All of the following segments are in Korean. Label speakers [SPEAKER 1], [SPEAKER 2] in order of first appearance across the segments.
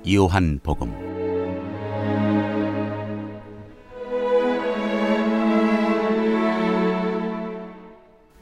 [SPEAKER 1] 요한복음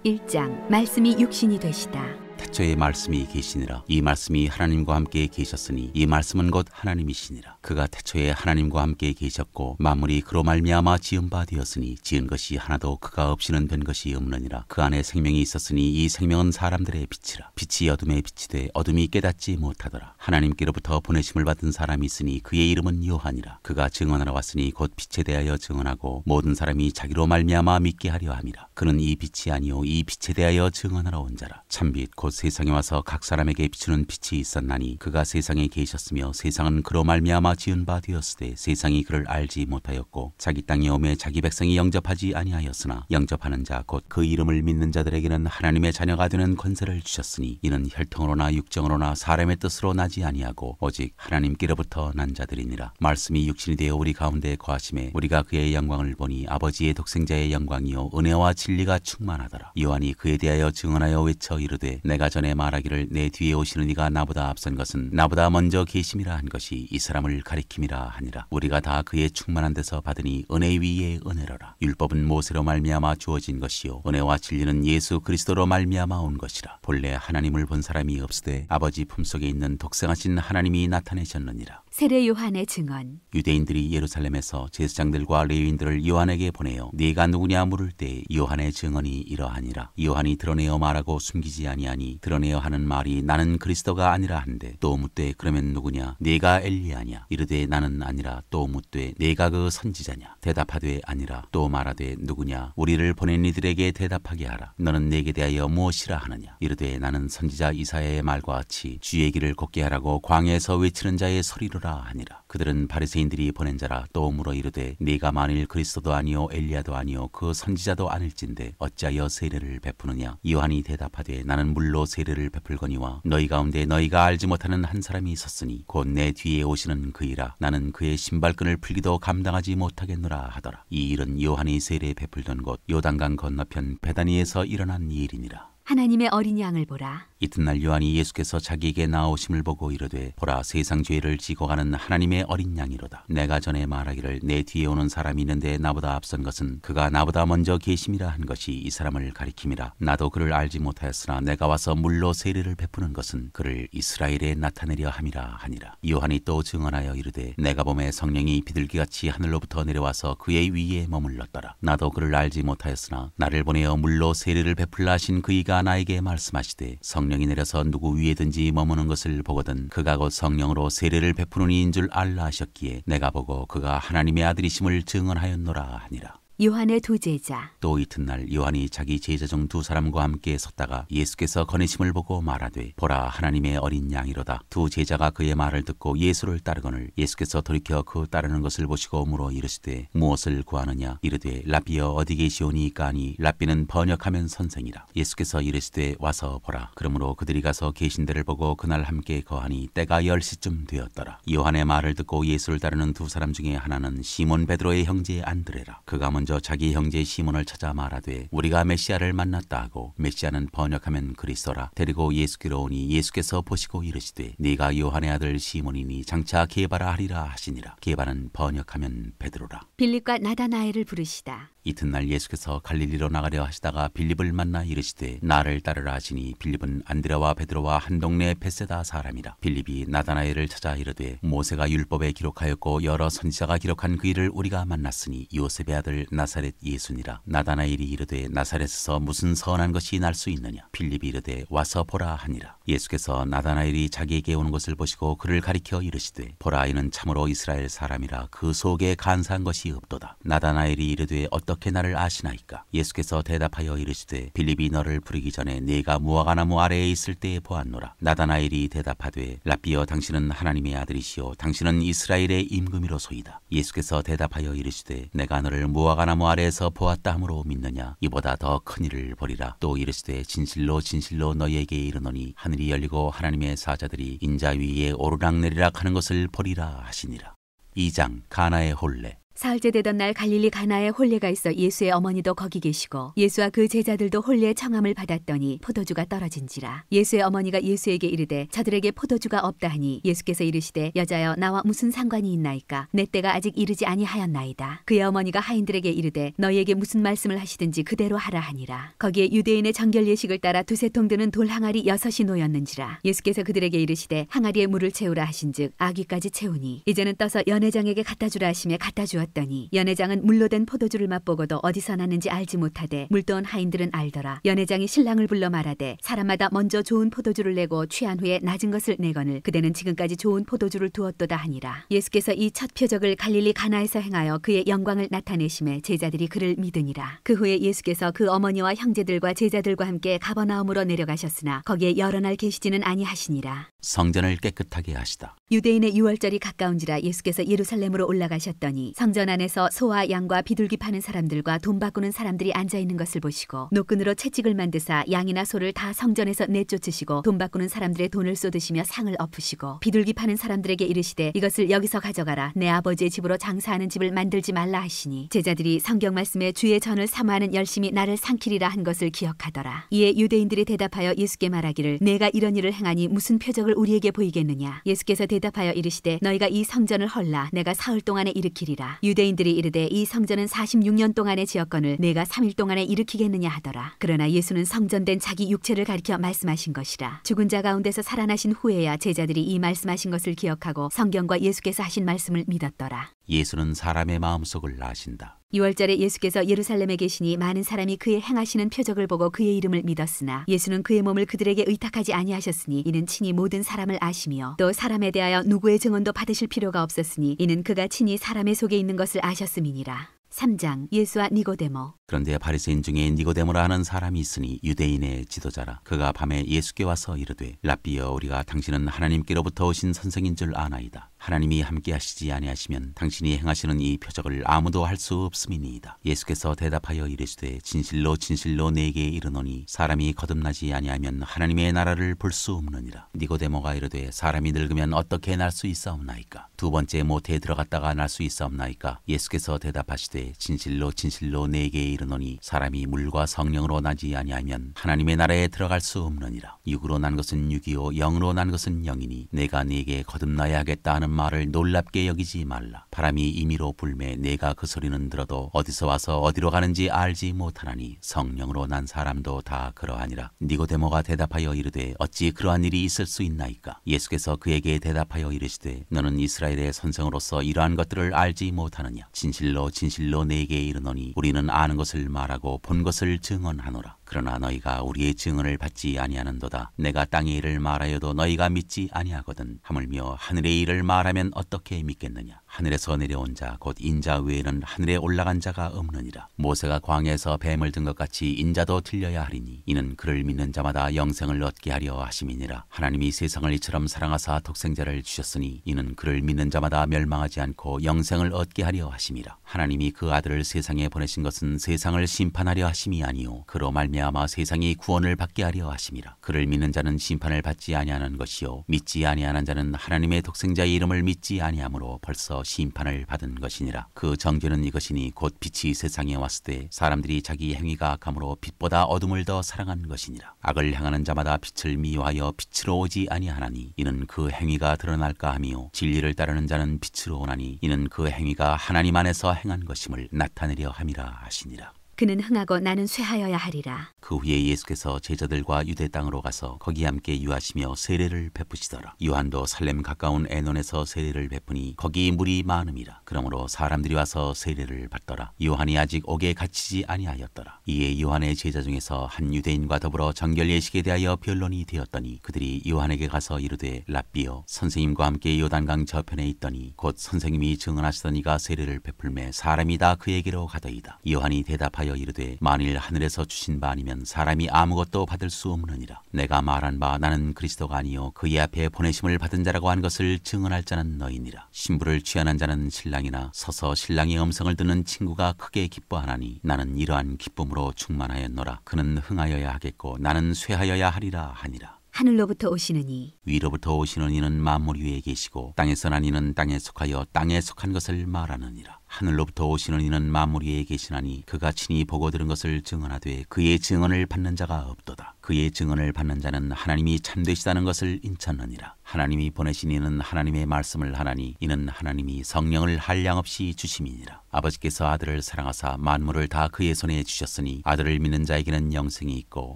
[SPEAKER 2] 1장. 말씀이 육신이 되시다.
[SPEAKER 1] 태초에 말씀이 계시니라. 이 말씀이 하나님과 함께 계셨으니 이 말씀은 곧 하나님이시니라. 그가 태초에 하나님과 함께 계셨고 만물이 그로 말미암아 지은 바 되었으니 지은 것이 하나도 그가 없이는 된 것이 없느니라. 그 안에 생명이 있었으니 이 생명은 사람들의 빛이라. 빛이 어둠에 빛이 돼 어둠이 깨닫지 못하더라. 하나님께로부터 보내심을 받은 사람이 있으니 그의 이름은 요한이라. 그가 증언하러 왔으니 곧 빛에 대하여 증언하고 모든 사람이 자기로 말미암아 믿게 하려 함이라. 그는 이 빛이 아니요 이 빛에 대하여 증언하러 온 자라. 참빛 곧 세상에 와서 각 사람에게 비추는 빛이 있었나니 그가 세상에 계셨으며 세상은 그로 말미암아 지은 바 되었으되 세상이 그를 알지 못하였고 자기 땅에 오매 자기 백성이 영접하지 아니하였으나 영접하는 자 곧 그 이름을 믿는 자들에게는 하나님의 자녀가 되는 권세를 주셨으니 이는 혈통으로나 육정으로나 사람의 뜻으로 나지 아니하고 오직 하나님께로부터 난 자들이니라. 말씀이 육신이 되어 우리 가운데 거하심에 우리가 그의 영광을 보니 아버지의 독생자의 영광이요 은혜와 진리가 충만하더라. 요한이 그에 대하여 증언하여 외쳐 이르되 내가 전에 말하기를 내 뒤에 오시는 이가 나보다 앞선 것은 나보다 먼저 계심이라 한 것이 이 사람을 가리킴이라 하니라. 우리가 다 그의 충만한 데서 받으니 은혜 위에 은혜로라. 율법은 모세로 말미암아 주어진 것이요 은혜와 진리는 예수 그리스도로 말미암아 온 것이라. 본래 하나님을 본 사람이 없으되 아버지 품속에 있는 독생하신 하나님이 나타내셨느니라.
[SPEAKER 2] 세례 요한의 증언.
[SPEAKER 1] 유대인들이 예루살렘에서 제사장들과 레위인들을 요한에게 보내어 네가 누구냐 물을 때 요한의 증언이 이러하니라. 요한이 드러내어 말하고 숨기지 아니하니 드러내어 하는 말이 나는 그리스도가 아니라 한데 또 묻되 그러면 누구냐 네가 엘리야냐 이르되 나는 아니라 또 묻되 네가 그 선지자냐 대답하되 아니라 또 말하되 누구냐 우리를 보낸 이들에게 대답하게 하라. 너는 내게 대하여 무엇이라 하느냐 이르되 나는 선지자 이사야의 말과 같이 주의 길을 곱게 하라고 광야에서 외치는 자의 소리로라 하니라. 그들은 바리새인들이 보낸 자라. 또 물어 이르되 네가 만일 그리스도도 아니요 엘리야도 아니요 그 선지자도 아닐진데 어찌하여 세례를 베푸느냐. 요한이 대답하되 나는 물로 세례를 베풀거니와 너희 가운데 너희가 알지 못하는 한 사람이 있었으니 곧 내 뒤에 오시는 그이라. 나는 그의 신발끈을 풀기도 감당하지 못하겠노라 하더라. 이 일은 요한이 세례 베풀던 곳 요단강 건너편 베다니에서 일어난 일이니라.
[SPEAKER 2] 하나님의 어린 양을 보라.
[SPEAKER 1] 이튿날 요한이 예수께서 자기에게 나오심을 보고 이르되 보라 세상 죄를 지고 가는 하나님의 어린 양이로다. 내가 전에 말하기를 내 뒤에 오는 사람이 있는데 나보다 앞선 것은 그가 나보다 먼저 계심이라 한 것이 이 사람을 가리킴이라. 나도 그를 알지 못하였으나 내가 와서 물로 세례를 베푸는 것은 그를 이스라엘에 나타내려 함이라 하니라. 요한이 또 증언하여 이르되 내가 보매 성령이 비둘기같이 하늘로부터 내려와서 그의 위에 머물렀더라. 나도 그를 알지 못하였으나 나를 보내어 물로 세례를 베풀라 하신 그이가 나에게 말씀하시되 성령이 내려서 누구 위에든지 머무는 것을 보거든 그가 곧 성령으로 세례를 베푸는 이인 줄 알라 하셨기에 내가 보고 그가 하나님의 아들이심을 증언하였노라 하니라.
[SPEAKER 2] 요한의 두 제자.
[SPEAKER 1] 또 이튿날 요한이 자기 제자 중 두 사람과 함께 섰다가 예수께서 거니심을 보고 말하되 보라 하나님의 어린 양이로다. 두 제자가 그의 말을 듣고 예수를 따르거늘 예수께서 돌이켜 그 따르는 것을 보시고 물어 이르시되 무엇을 구하느냐 이르되 랍비여 어디 계시오니이까 하니 랍비는 번역하면 선생이라. 예수께서 이르시되 와서 보라. 그러므로 그들이 가서 계신 데를 보고 그날 함께 거하니 때가 10시쯤 되었더라. 요한의 말을 듣고 예수를 따르는 두 사람 중에 하나는 시몬 베드로의 형제 안드레라. 그가 먼저 자기 형제 시몬을 찾아 말하되 우리가 메시아를 만났다 하고 메시아는 번역하면 그리스도라. 데리고 예수께로 오니 예수께서 보시고 이르시되 네가 요한의 아들 시몬이니 장차 게바라 하리라 하시니라. 게바는 번역하면 베드로라.
[SPEAKER 2] 빌립과 나다나엘을 부르시다.
[SPEAKER 1] 이튿날 예수께서 갈릴리로 나가려 하시다가 빌립을 만나 이르시되 나를 따르라 하시니 빌립은 안드레와 베드로와 한 동네 베세다 사람이라. 빌립이 나다나엘을 찾아 이르되 모세가 율법에 기록하였고 여러 선지자가 기록한 그 일을 우리가 만났으니 요셉의 아들 나사렛 예수니라. 나다나엘이 이르되 나사렛에서 무슨 선한 것이 날 수 있느냐. 빌립이 이르되 와서 보라 하니라. 예수께서 나다나엘이 자기에게 오는 것을 보시고 그를 가리켜 이르시되 보라 이는 참으로 이스라엘 사람이라 그 속에 간사한 것이 없도다. 나다나엘이 이르되 어떻게 나를 아시나이까. 예수께서 대답하여 이르시되 빌립이 너를 부르기 전에 네가 무화과나무 아래에 있을 때에 보았노라. 나다나엘이 대답하되 랍비여 당신은 하나님의 아들이시오 당신은 이스라엘의 임금이로소이다. 예수께서 대답하여 이르시되 내가 너를 무화과나무 아래에서 보았다 함으로 믿느냐. 이보다 더 큰 일을 보리라. 또 이르시되 진실로 진실로 너희에게 이르노니 하늘이 열리고 하나님의 사자들이 인자 위에 오르락내리락 하는 것을 보리라 하시니라. 2장. 가나의 혼례.
[SPEAKER 2] 사흘째 되던 날 갈릴리 가나에 혼례가 있어 예수의 어머니도 거기 계시고 예수와 그 제자들도 혼례의 청함을 받았더니 포도주가 떨어진지라. 예수의 어머니가 예수에게 이르되 저들에게 포도주가 없다 하니 예수께서 이르시되 여자여 나와 무슨 상관이 있나이까 내 때가 아직 이르지 아니하였나이다. 그의 어머니가 하인들에게 이르되 너희에게 무슨 말씀을 하시든지 그대로 하라 하니라. 거기에 유대인의 정결 예식을 따라 두세 통 드는 돌 항아리 6이 놓였는지라. 예수께서 그들에게 이르시되 항아리에 물을 채우라 하신즉 아귀까지 채우니 이제는 떠서 연회장에게 갖다 주라 하시며 갖다 주었더니 연회장은 물로 된 포도주를 맛보고도 어디서 났는지 알지 못하되 물도온 하인들은 알더라. 연회장이 신랑을 불러 말하되 사람마다 먼저 좋은 포도주를 내고 취한 후에 낮은 것을 내거늘 그대는 지금까지 좋은 포도주를 두었도다 하니라. 예수께서 이 첫 표적을 갈릴리 가나에서 행하여 그의 영광을 나타내심에 제자들이 그를 믿으니라. 그 후에 예수께서 그 어머니와 형제들과 제자들과 함께 가버나움으로 내려가셨으나 거기에 여러 날 계시지는 아니하시니라.
[SPEAKER 1] 성전을 깨끗하게 하시다.
[SPEAKER 2] 유대인의 유월절이 가까운지라 예수께서 예루살렘으로 올라가셨더니 성전 안에서 소와 양과 비둘기 파는 사람들과 돈 바꾸는 사람들이 앉아 있는 것을 보시고 노끈으로 채찍을 만드사 양이나 소를 다 성전에서 내쫓으시고 돈 바꾸는 사람들의 돈을 쏟으시며 상을 엎으시고 비둘기 파는 사람들에게 이르시되 이것을 여기서 가져가라. 내 아버지의 집으로 장사하는 집을 만들지 말라 하시니 제자들이 성경 말씀에 주의 전을 사모하는 열심이 나를 삼키리라 한 것을 기억하더라. 이에 유대인들이 대답하여 예수께 말하기를 내가 이런 일을 행하니 무슨 표적을 우리에게 보이겠느냐. 예수께서 대답하여 이르시되 너희가 이 성전을 헐라 내가 사흘 동안에 일으키리라. 유대인들이 이르되 이 성전은 46년 동안에 지었거늘 내가 3일 동안에 일으키겠느냐 하더라. 그러나 예수는 성전된 자기 육체를 가리켜 말씀하신 것이라. 죽은 자 가운데서 살아나신 후에야 제자들이 이 말씀하신 것을 기억하고 성경과 예수께서 하신 말씀을 믿었더라.
[SPEAKER 1] 예수는 사람의 마음속을 아신다.
[SPEAKER 2] 6월절에 예수께서 예루살렘에 계시니 많은 사람이 그의 행하시는 표적을 보고 그의 이름을 믿었으나 예수는 그의 몸을 그들에게 의탁하지 아니하셨으니 이는 친히 모든 사람을 아시며 또 사람에 대하여 누구의 증언도 받으실 필요가 없었으니 이는 그가 친히 사람의 속에 있는 것을 아셨음이니라. 3장 예수와 니고데모.
[SPEAKER 1] 그런데 바리새인 중에 니고데모라 하는 사람이 있으니 유대인의 지도자라. 그가 밤에 예수께 와서 이르되 랍비여 우리가 당신은 하나님께로부터 오신 선생인 줄 아나이다. 하나님이 함께 하시지 아니하시면 당신이 행하시는 이 표적을 아무도 할 수 없음이니이다. 예수께서 대답하여 이르시되 진실로 진실로 내게 이르노니 사람이 거듭나지 아니하면 하나님의 나라를 볼 수 없느니라. 니고데모가 이르되 사람이 늙으면 어떻게 날 수 있사옵나이까? 두 번째 모태에 들어갔다가 날 수 있사옵나이까? 예수께서 대답하시되 진실로 진실로 내게 이르노니 사람이 물과 성령으로 나지 아니하면 하나님의 나라에 들어갈 수 없느니라. 육으로 난 것은 육이요 영으로 난 것은 영이니 내가 네게 거듭나야 하겠다 하는 말을 놀랍게 여기지 말라. 바람이 임의로 불매 내가 그 소리는 들어도 어디서 와서 어디로 가는지 알지 못하나니 성령으로 난 사람도 다 그러하니라. 니고데모가 대답하여 이르되 어찌 그러한 일이 있을 수 있나이까? 예수께서 그에게 대답하여 이르시되 너는 이스라엘의 선생으로서 이러한 것들을 알지 못하느냐? 진실로 진실로 내게 이르노니 우리는 아는 것을 말하고 본 것을 증언하노라. 그러나 너희가 우리의 증언을 받지 아니하는도다. 내가 땅의 일을 말하여도 너희가 믿지 아니하거든. 하물며 하늘의 일을 말하면 어떻게 믿겠느냐? 하늘에서 내려온 자 곧 인자 외에는 하늘에 올라간 자가 없느니라. 모세가 광야에서 뱀을 든 것 같이 인자도 들려야 하리니 이는 그를 믿는 자마다 영생을 얻게 하려 하심이니라. 하나님이 세상을 이처럼 사랑하사 독생자를 주셨으니 이는 그를 믿는 자마다 멸망하지 않고 영생을 얻게 하려 하심이라. 하나님이 그 아들을 세상에 보내신 것은 세상을 심판하려 하심이 아니요 그로 말미암아 세상이 구원을 받게 하려 하심이라. 그를 믿는 자는 심판을 받지 아니하는 것이요 믿지 아니하는 자는 하나님의 독생자의 이름을 믿지 아니하므로 벌써 심판을 받은 것이니라. 그 정죄는 이것이니 곧 빛이 세상에 왔을 때 사람들이 자기 행위가 악함으로 빛보다 어둠을 더 사랑한 것이니라. 악을 행하는 자마다 빛을 미워하여 빛으로 오지 아니하나니 이는 그 행위가 드러날까 하며 진리를 따르는 자는 빛으로 오나니 이는 그 행위가 하나님 안에서 행한 것임을 나타내려 함이라 하시니라.
[SPEAKER 2] 그는 흥하고 나는 쇠하여야 하리라.
[SPEAKER 1] 그 후에 예수께서 제자들과 유대 땅으로 가서 거기 함께 유하시며 세례를 베푸시더라. 요한도 살렘 가까운 에논에서 세례를 베푸니 거기 물이 많음이라. 그러므로 사람들이 와서 세례를 받더라. 요한이 아직 옥에 갇히지 아니하였더라. 이에 요한의 제자 중에서 한 유대인과 더불어 정결 예식에 대하여 변론이 되었더니 그들이 요한에게 가서 이르되 랍비여 선생님과 함께 요단강 저편에 있더니 곧 선생님이 증언하시던 이가 세례를 베풀매 사람이 다 그에게로 가더이다. 요한이 대답하여 이르되 만일 하늘에서 주신 바 아니면 사람이 아무것도 받을 수 없느니라. 내가 말한 바 나는 그리스도가 아니요 그의 앞에 보내심을 받은 자라고 한 것을 증언할 자는 너희니라. 신부를 취하는 자는 신랑이나 서서 신랑의 음성을 듣는 친구가 크게 기뻐하나니 나는 이러한 기쁨으로 충만하였노라. 그는 흥하여야 하겠고 나는 쇠하여야 하리라 하니라.
[SPEAKER 2] 하늘로부터 오시는 이
[SPEAKER 1] 위로부터 오시는 이는 만물 위에 계시고 땅에서 난 이는 땅에 속하여 땅에 속한 것을 말하느니라. 하늘로부터 오시는 이는 만물 위에 계시나니 그가 친히 보고 들은 것을 증언하되 그의 증언을 받는 자가 없도다. 그의 증언을 받는 자는 하나님이 참되시다는 것을 인쳤느니라. 하나님이 보내신 이는 하나님의 말씀을 하나니 이는 하나님이 성령을 한량없이 주심이니라. 아버지께서 아들을 사랑하사 만물을 다 그의 손에 주셨으니 아들을 믿는 자에게는 영생이 있고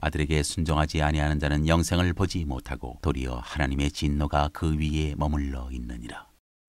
[SPEAKER 1] 아들에게 순종하지 아니하는 자는 영생을 보지 못하고 도리어 하나님의 진노가 그 위에 머물러 있느니라.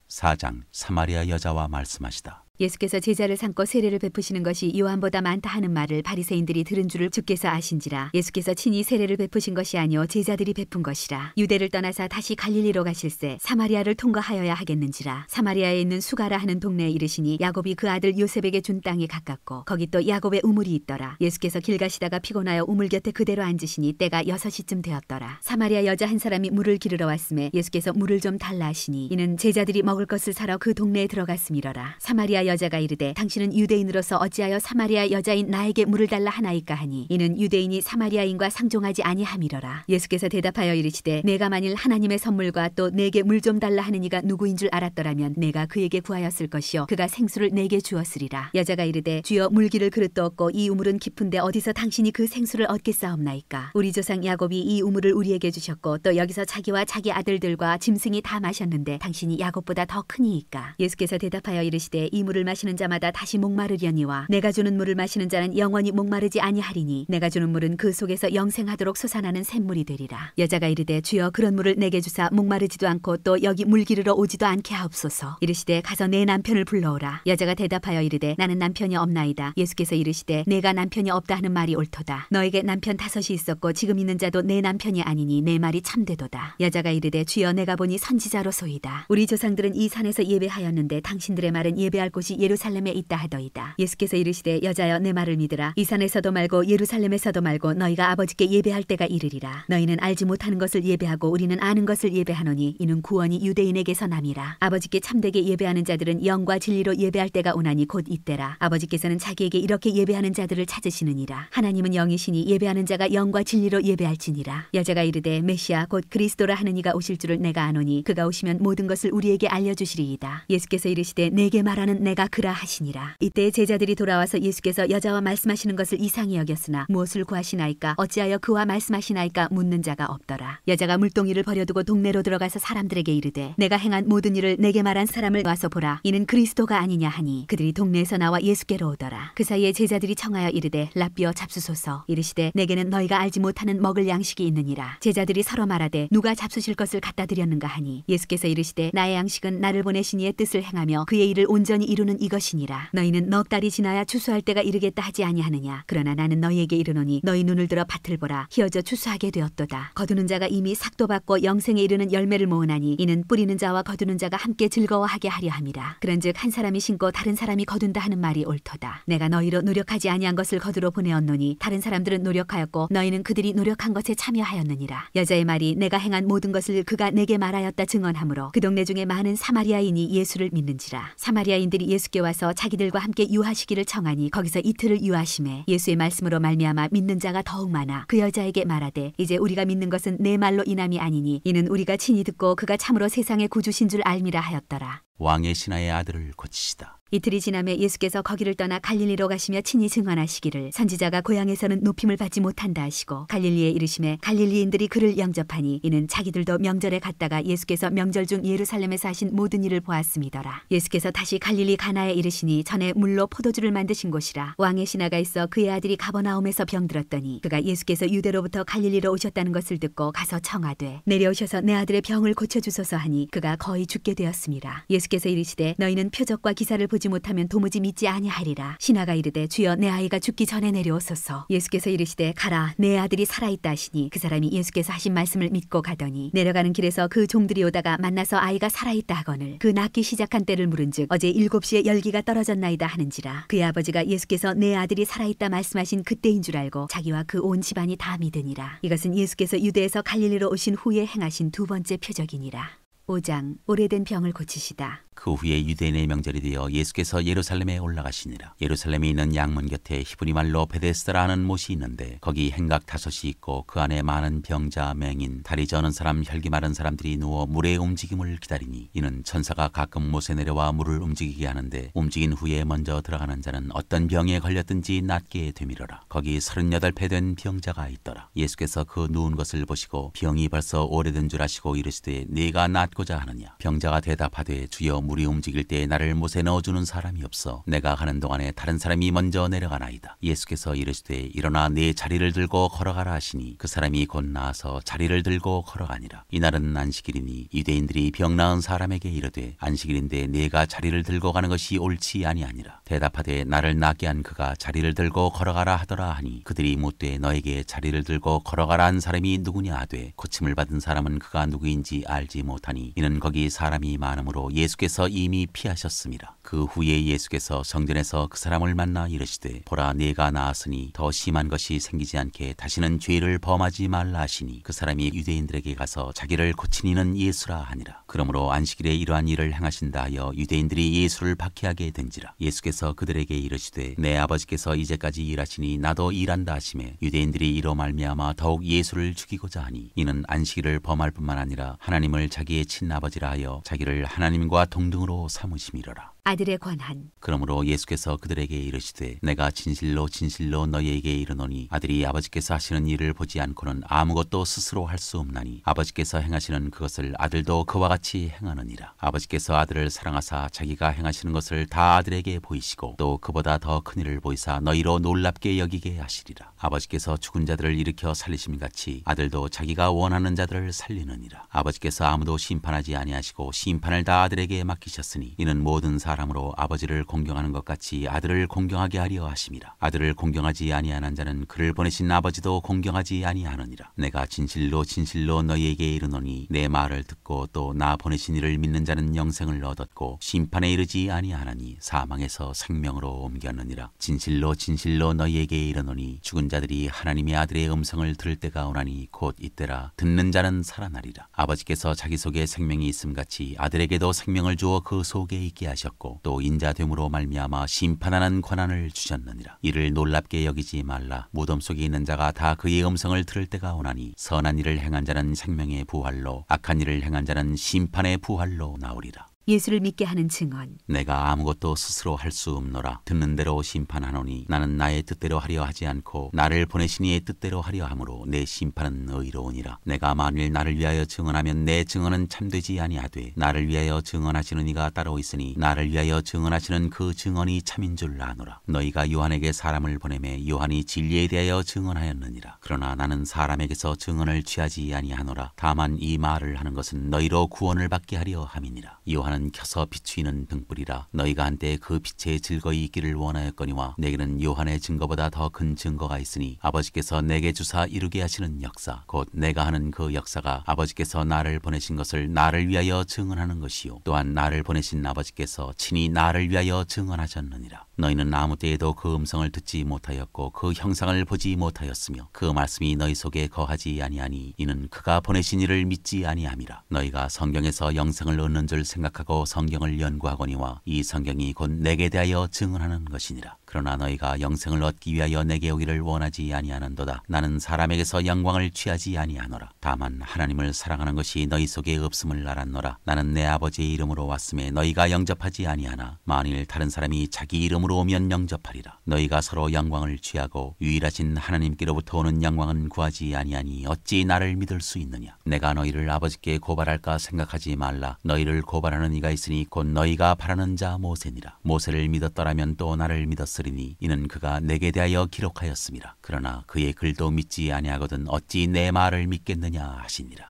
[SPEAKER 1] 4장 사마리아 여자와 말씀하시다.
[SPEAKER 2] 예수께서 제자를 삼고 세례를 베푸시는 것이 요한보다 많다 하는 말을 바리새인들이 들은 줄을 주께서 아신지라. 예수께서 친히 세례를 베푸신 것이 아니요 제자들이 베푼 것이라. 유대를 떠나사 다시 갈릴리로 가실새 사마리아를 통과하여야 하겠는지라. 사마리아에 있는 수가라 하는 동네에 이르시니 야곱이 그 아들 요셉에게 준 땅이 가깝고 거기 또 야곱의 우물이 있더라. 예수께서 길 가시다가 피곤하여 우물 곁에 그대로 앉으시니 때가 6시쯤 되었더라. 사마리아 여자 한 사람이 물을 기르러 왔음에 예수께서 물을 좀 달라 하시니 이는 제자들이 먹을 것을 사러 그 동네에 들어갔음이러라. 사마리아 여자가 이르되 당신은 유대인으로서 어찌하여 사마리아 여자인 나에게 물을 달라 하나이까 하니 이는 유대인이 사마리아인과 상종하지 아니함이러라. 예수께서 대답하여 이르시되 내가 만일 하나님의 선물과 또 내게 물 좀 달라 하는 이가 누구인 줄 알았더라면 내가 그에게 구하였을 것이요 그가 생수를 내게 주었으리라. 여자가 이르되 주여 물기를 그릇도 없고 이 우물은 깊은데 어디서 당신이 그 생수를 얻겠사옵나이까. 우리 조상 야곱이 이 우물을 우리에게 주셨고 또 여기서 자기와 자기 아들들과 짐승이 다 마셨는데 당신이 야곱보다 더 크니이까. 예수께서 대답하여 이르시되 이 물을 마시는 자마다 다시 목마르려니와 내가 주는 물을 마시는 자는 영원히 목마르지 아니하리니 내가 주는 물은 그 속에서 영생하도록 솟아나는 샘물이 되리라. 여자가 이르되 주여 그런 물을 내게 주사 목마르지도 않고 또 여기 물 기르러 오지도 않게 하옵소서. 이르시되 가서 내 남편을 불러오라. 여자가 대답하여 이르되 나는 남편이 없나이다. 예수께서 이르시되 내가 남편이 없다 하는 말이 옳도다. 너에게 남편 5이 있었고 지금 있는 자도 내 남편이 아니니 내 말이 참되도다. 여자가 이르되 주여 내가 보니 선지자로소이다. 우리 조상들은 이 산에서 예배하였는데 당신들의 말은 예배할 곳이 예루살렘에 있다 하더이다. 예수께서 이르시되 여자여 내 말을 믿으라. 이 산에서도 말고 예루살렘에서도 말고 너희가 아버지께 예배할 때가 이르리라. 너희는 알지 못하는 것을 예배하고 우리는 아는 것을 예배하노니 이는 구원이 유대인에게서 남이라. 아버지께 참되게 예배하는 자들은 영과 진리로 예배할 때가 오나니 곧 이때라. 아버지께서는 자기에게 이렇게 예배하는 자들을 찾으시느니라. 하나님은 영이시니 예배하는 자가 영과 진리로 예배할지니라. 여자가 이르되 메시아 곧 그리스도라 하는 이가 오실 줄을 내가 아노니 그가 오시면 모든 것을 우리에게 알려주시리이다. 예수께서 이르시되 내게 말하는 내가 그라 하시니라. 이때 제자들이 돌아와서 예수께서 여자와 말씀하시는 것을 이상히 여겼으나 무엇을 구하시나이까 어찌하여 그와 말씀하시나이까 묻는 자가 없더라. 여자가 물동이를 버려두고 동네로 들어가서 사람들에게 이르되 내가 행한 모든 일을 내게 말한 사람을 와서 보라. 이는 그리스도가 아니냐 하니 그들이 동네에서 나와 예수께로 오더라. 그 사이에 제자들이 청하여 이르되 랍비여 잡수소서. 이르시되 내게는 너희가 알지 못하는 먹을 양식이 있느니라. 제자들이 서로 말하되 누가 잡수실 것을 갖다 드렸는가 하니 예수께서 이르시되 나의 양식은 나를 보내신 이의 뜻을 행하며 그의 일을 온전히 이루는 이것이니라. 너희는 넉 달이 지나야 추수할 때가 이르겠다 하지 아니하느냐. 그러나 나는 너희에게 이르노니 너희 눈을 들어 밭을 보라. 희어져 추수하게 되었도다. 거두는 자가 이미 삭도 받고 영생에 이르는 열매를 모으나니 이는 뿌리는 자와 거두는 자가 함께 즐거워하게 하려 함이라. 그런즉 한 사람이 심고 다른 사람이 거둔다 하는 말이 옳도다. 내가 너희로 노력하지 아니한 것을 거두러 보내었노니 다른 사람들은 노력하였고 너희는 그들이 노력한 것에 참여하였느니라. 여자의 말이 내가 행한 모든 것을 그가 내게 말하였다 증언하므로 그 동네 중에 많은 사마리아인이 예수를 믿는지라. 사마리아인들이 예수께 와서 자기들과 함께 유하시기를 청하니 거기서 이틀을 유하심에 예수의 말씀으로 말미암아 믿는 자가 더욱 많아 그 여자에게 말하되 이제 우리가 믿는 것은 내 말로 인함이 아니니 이는 우리가 친히 듣고 그가 참으로 세상의 구주신 줄 알미라 하였더라.
[SPEAKER 1] 왕의 신하의 아들을 고치시다.
[SPEAKER 2] 이틀이 지나매 예수께서 거기를 떠나 갈릴리로 가시며 친히 증언하시기를 선지자가 고향에서는 높임을 받지 못한다 하시고 갈릴리에 이르심에 갈릴리인들이 그를 영접하니 이는 자기들도 명절에 갔다가 예수께서 명절 중 예루살렘에서 하신 모든 일을 보았음이더라. 예수께서 다시 갈릴리 가나에 이르시니 전에 물로 포도주를 만드신 곳이라. 왕의 신하가 있어 그의 아들이 가버나움에서 병들었더니 그가 예수께서 유대로부터 갈릴리로 오셨다는 것을 듣고 가서 청하되 내려오셔서 내 아들의 병을 고쳐주소서 하니 그가 거의 죽게 되었음이라. 예수께서 이르시되 너희는 표적과 기사를 보지 못하면 도무지 믿지 아니하리라. 신하가 이르되 주여 내 아이가 죽기 전에 내려오소서. 예수께서 이르시되 가라 내 아들이 살아있다 하시니 그 사람이 예수께서 하신 말씀을 믿고 가더니 내려가는 길에서 그 종들이 오다가 만나서 아이가 살아있다 하거늘 그 낳기 시작한 때를 물은즉 어제 7시에 열기가 떨어졌나이다 하는지라. 그의 아버지가 예수께서 내 아들이 살아있다 말씀하신 그때인 줄 알고 자기와 그 온 집안이 다 믿으니라. 이것은 예수께서 유대에서 갈릴리로 오신 후에 행하신 두 번째 표적이니라. 5장 오래된 병을 고치시다.
[SPEAKER 1] 그 후에 유대인의 명절이 되어 예수께서 예루살렘에 올라가시니라. 예루살렘에 있는 양문 곁에 히브리 말로 베데스다라 하는 못이 있는데 거기 행각 5이 있고 그 안에 많은 병자, 맹인, 다리 저는 사람, 혈기 마른 사람들이 누워 물의 움직임을 기다리니 이는 천사가 가끔 못에 내려와 물을 움직이게 하는데 움직인 후에 먼저 들어가는 자는 어떤 병에 걸렸든지 낫게 되밀어라. 거기 38배 된 병자가 있더라. 예수께서 그 누운 것을 보시고 병이 벌써 오래된 줄 아시고 이르시되 네가 낫고자 하느냐. 병자가 대답하되 주여 물이 움직일 때 나를 못에 넣어주는 사람이 없어 내가 가는 동안에 다른 사람이 먼저 내려가나이다. 예수께서 이르시되 일어나 네 자리를 들고 걸어가라 하시니 그 사람이 곧 나아서 자리를 들고 걸어가니라. 이날은 안식일이니 유대인들이 병 나은 사람에게 이르되 안식일인데 네가 자리를 들고 가는 것이 옳지 아니하니라. 대답하되 나를 낫게 한 그가 자리를 들고 걸어가라 하더라 하니 그들이 묻되 너에게 자리를 들고 걸어가라 한 사람이 누구냐 하되 고침을 받은 사람은 그가 누구인지 알지 못하니 이는 거기 사람이 많으므로 예수께서 이미 피하셨습니다. 그 후에 예수께서 성전에서 그 사람을 만나 이르시되 보라 네가 나았으니 더 심한 것이 생기지 않게 다시는 죄를 범하지 말라 하시니 그 사람이 유대인들에게 가서 자기를 고친 이는 예수라 하니라. 그러므로 안식일에 이러한 일을 행하신다 하여 유대인들이 예수를 박해하게 된지라. 예수께서 그들에게 이르시되 내 아버지께서 이제까지 일하시니 나도 일한다 하시매 유대인들이 이로 말미암아 더욱 예수를 죽이고자 하니 이는 안식일을 범할 뿐만 아니라 하나님을 자기의 친아버지라 하여 자기를 하나님과 동등으로 삼으심이로라.
[SPEAKER 2] 아들의 권한.
[SPEAKER 1] 그러므로 예수께서 그들에게 이르시되 내가 진실로 진실로 너희에게 이르노니 아들이 아버지께서 하시는 일을 보지 않고는 아무것도 스스로 할 수 없나니 아버지께서 행하시는 그것을 아들도 그와 같이 행하느니라. 아버지께서 아들을 사랑하사 자기가 행하시는 것을 다 아들에게 보이시고 또 그보다 더 큰 일을 보이사 너희로 놀랍게 여기게 하시리라. 아버지께서 죽은 자들을 일으켜 살리심 같이 아들도 자기가 원하는 자들을 살리느니라. 아버지께서 아무도 심판하지 아니하시고 심판을 다 아들에게 맡기셨으니 이는 모든 사람으로 아버지를 공경하는 것 같이 아들을 공경하게 하려 하심이라. 아들을 공경하지 아니하는 자는 그를 보내신 아버지도 공경하지 아니하느니라. 내가 진실로 진실로 너희에게 이르노니 내 말을 듣고 또 나 보내신 이를 믿는 자는 영생을 얻었고 심판에 이르지 아니하나니 사망에서 생명으로 옮겼느니라. 진실로 진실로 너희에게 이르노니 죽은 자들이 하나님의 아들의 음성을 들을 때가 오나니 곧 이때라. 듣는 자는 살아나리라. 아버지께서 자기 속에 생명이 있음같이 아들에게도 생명을 주어 그 속에 있게 하셨고 또 인자됨으로 말미암아 심판하는 권한을 주셨느니라. 이를 놀랍게 여기지 말라. 무덤 속에 있는 자가 다 그의 음성을 들을 때가 오나니 선한 일을 행한 자는 생명의 부활로 악한 일을 행한 자는 심판의 부활로 나오리라.
[SPEAKER 2] 예수를 믿게 하는 증언.
[SPEAKER 1] 내가 아무것도 스스로 할 수 없노라. 듣는 대로 심판하노니 나는 나의 뜻대로 하려 하지 않고 나를 보내신 이의 뜻대로 하려 함으로 내 심판은 의로우니라. 내가 만일 나를 위하여 증언하면 내 증언은 참되지 아니하되 나를 위하여 증언하시는 이가 따로 있으니 나를 위하여 증언하시는 그 증언이 참인 줄 아노라. 너희가 요한에게 사람을 보내매 요한이 진리에 대하여 증언하였느니라. 그러나 나는 사람에게서 증언을 취하지 아니하노라. 다만 이 말을 하는 것은 너희로 구원을 받게 하려 함이니라. 요한은 켜서 비추이는 등불이라. 너희가 한때 그 빛에 즐거이 있기를 원하였거니와 내게는 요한의 증거보다 더 큰 증거가 있으니 아버지께서 내게 주사 이루게 하시는 역사 곧 내가 하는 그 역사가 아버지께서 나를 보내신 것을 나를 위하여 증언하는 것이요 또한 나를 보내신 아버지께서 친히 나를 위하여 증언하셨느니라. 너희는 아무 때에도 그 음성을 듣지 못하였고 그 형상을 보지 못하였으며 그 말씀이 너희 속에 거하지 아니하니 이는 그가 보내신 이를 믿지 아니함이라. 너희가 성경에서 영생을 얻는 줄 생각하고 성경을 연구하거니와 이 성경이 곧 내게 대하여 증언하는 것이니라. 그러나 너희가 영생을 얻기 위하여 내게 오기를 원하지 아니하는도다. 나는 사람에게서 영광을 취하지 아니하노라. 다만 하나님을 사랑하는 것이 너희 속에 없음을 알았노라. 나는 내 아버지의 이름으로 왔음에 너희가 영접하지 아니하나 만일 다른 사람이 자기 이름으로 오면 영접하리라. 너희가 서로 영광을 취하고 유일하신 하나님께로부터 오는 영광은 구하지 아니하니 어찌 나를 믿을 수 있느냐. 내가 너희를 아버지께 고발할까 생각하지 말라. 너희를 고발하는 이가 있으니 곧 너희가 바라는 자 모세니라. 모세를 믿었더라면 또 나를 믿었으리니 이는 그가 내게 대하여 기록하였음이라. 그러나 그의 글도 믿지 아니하거든 어찌 내 말을 믿겠느냐 하시니라.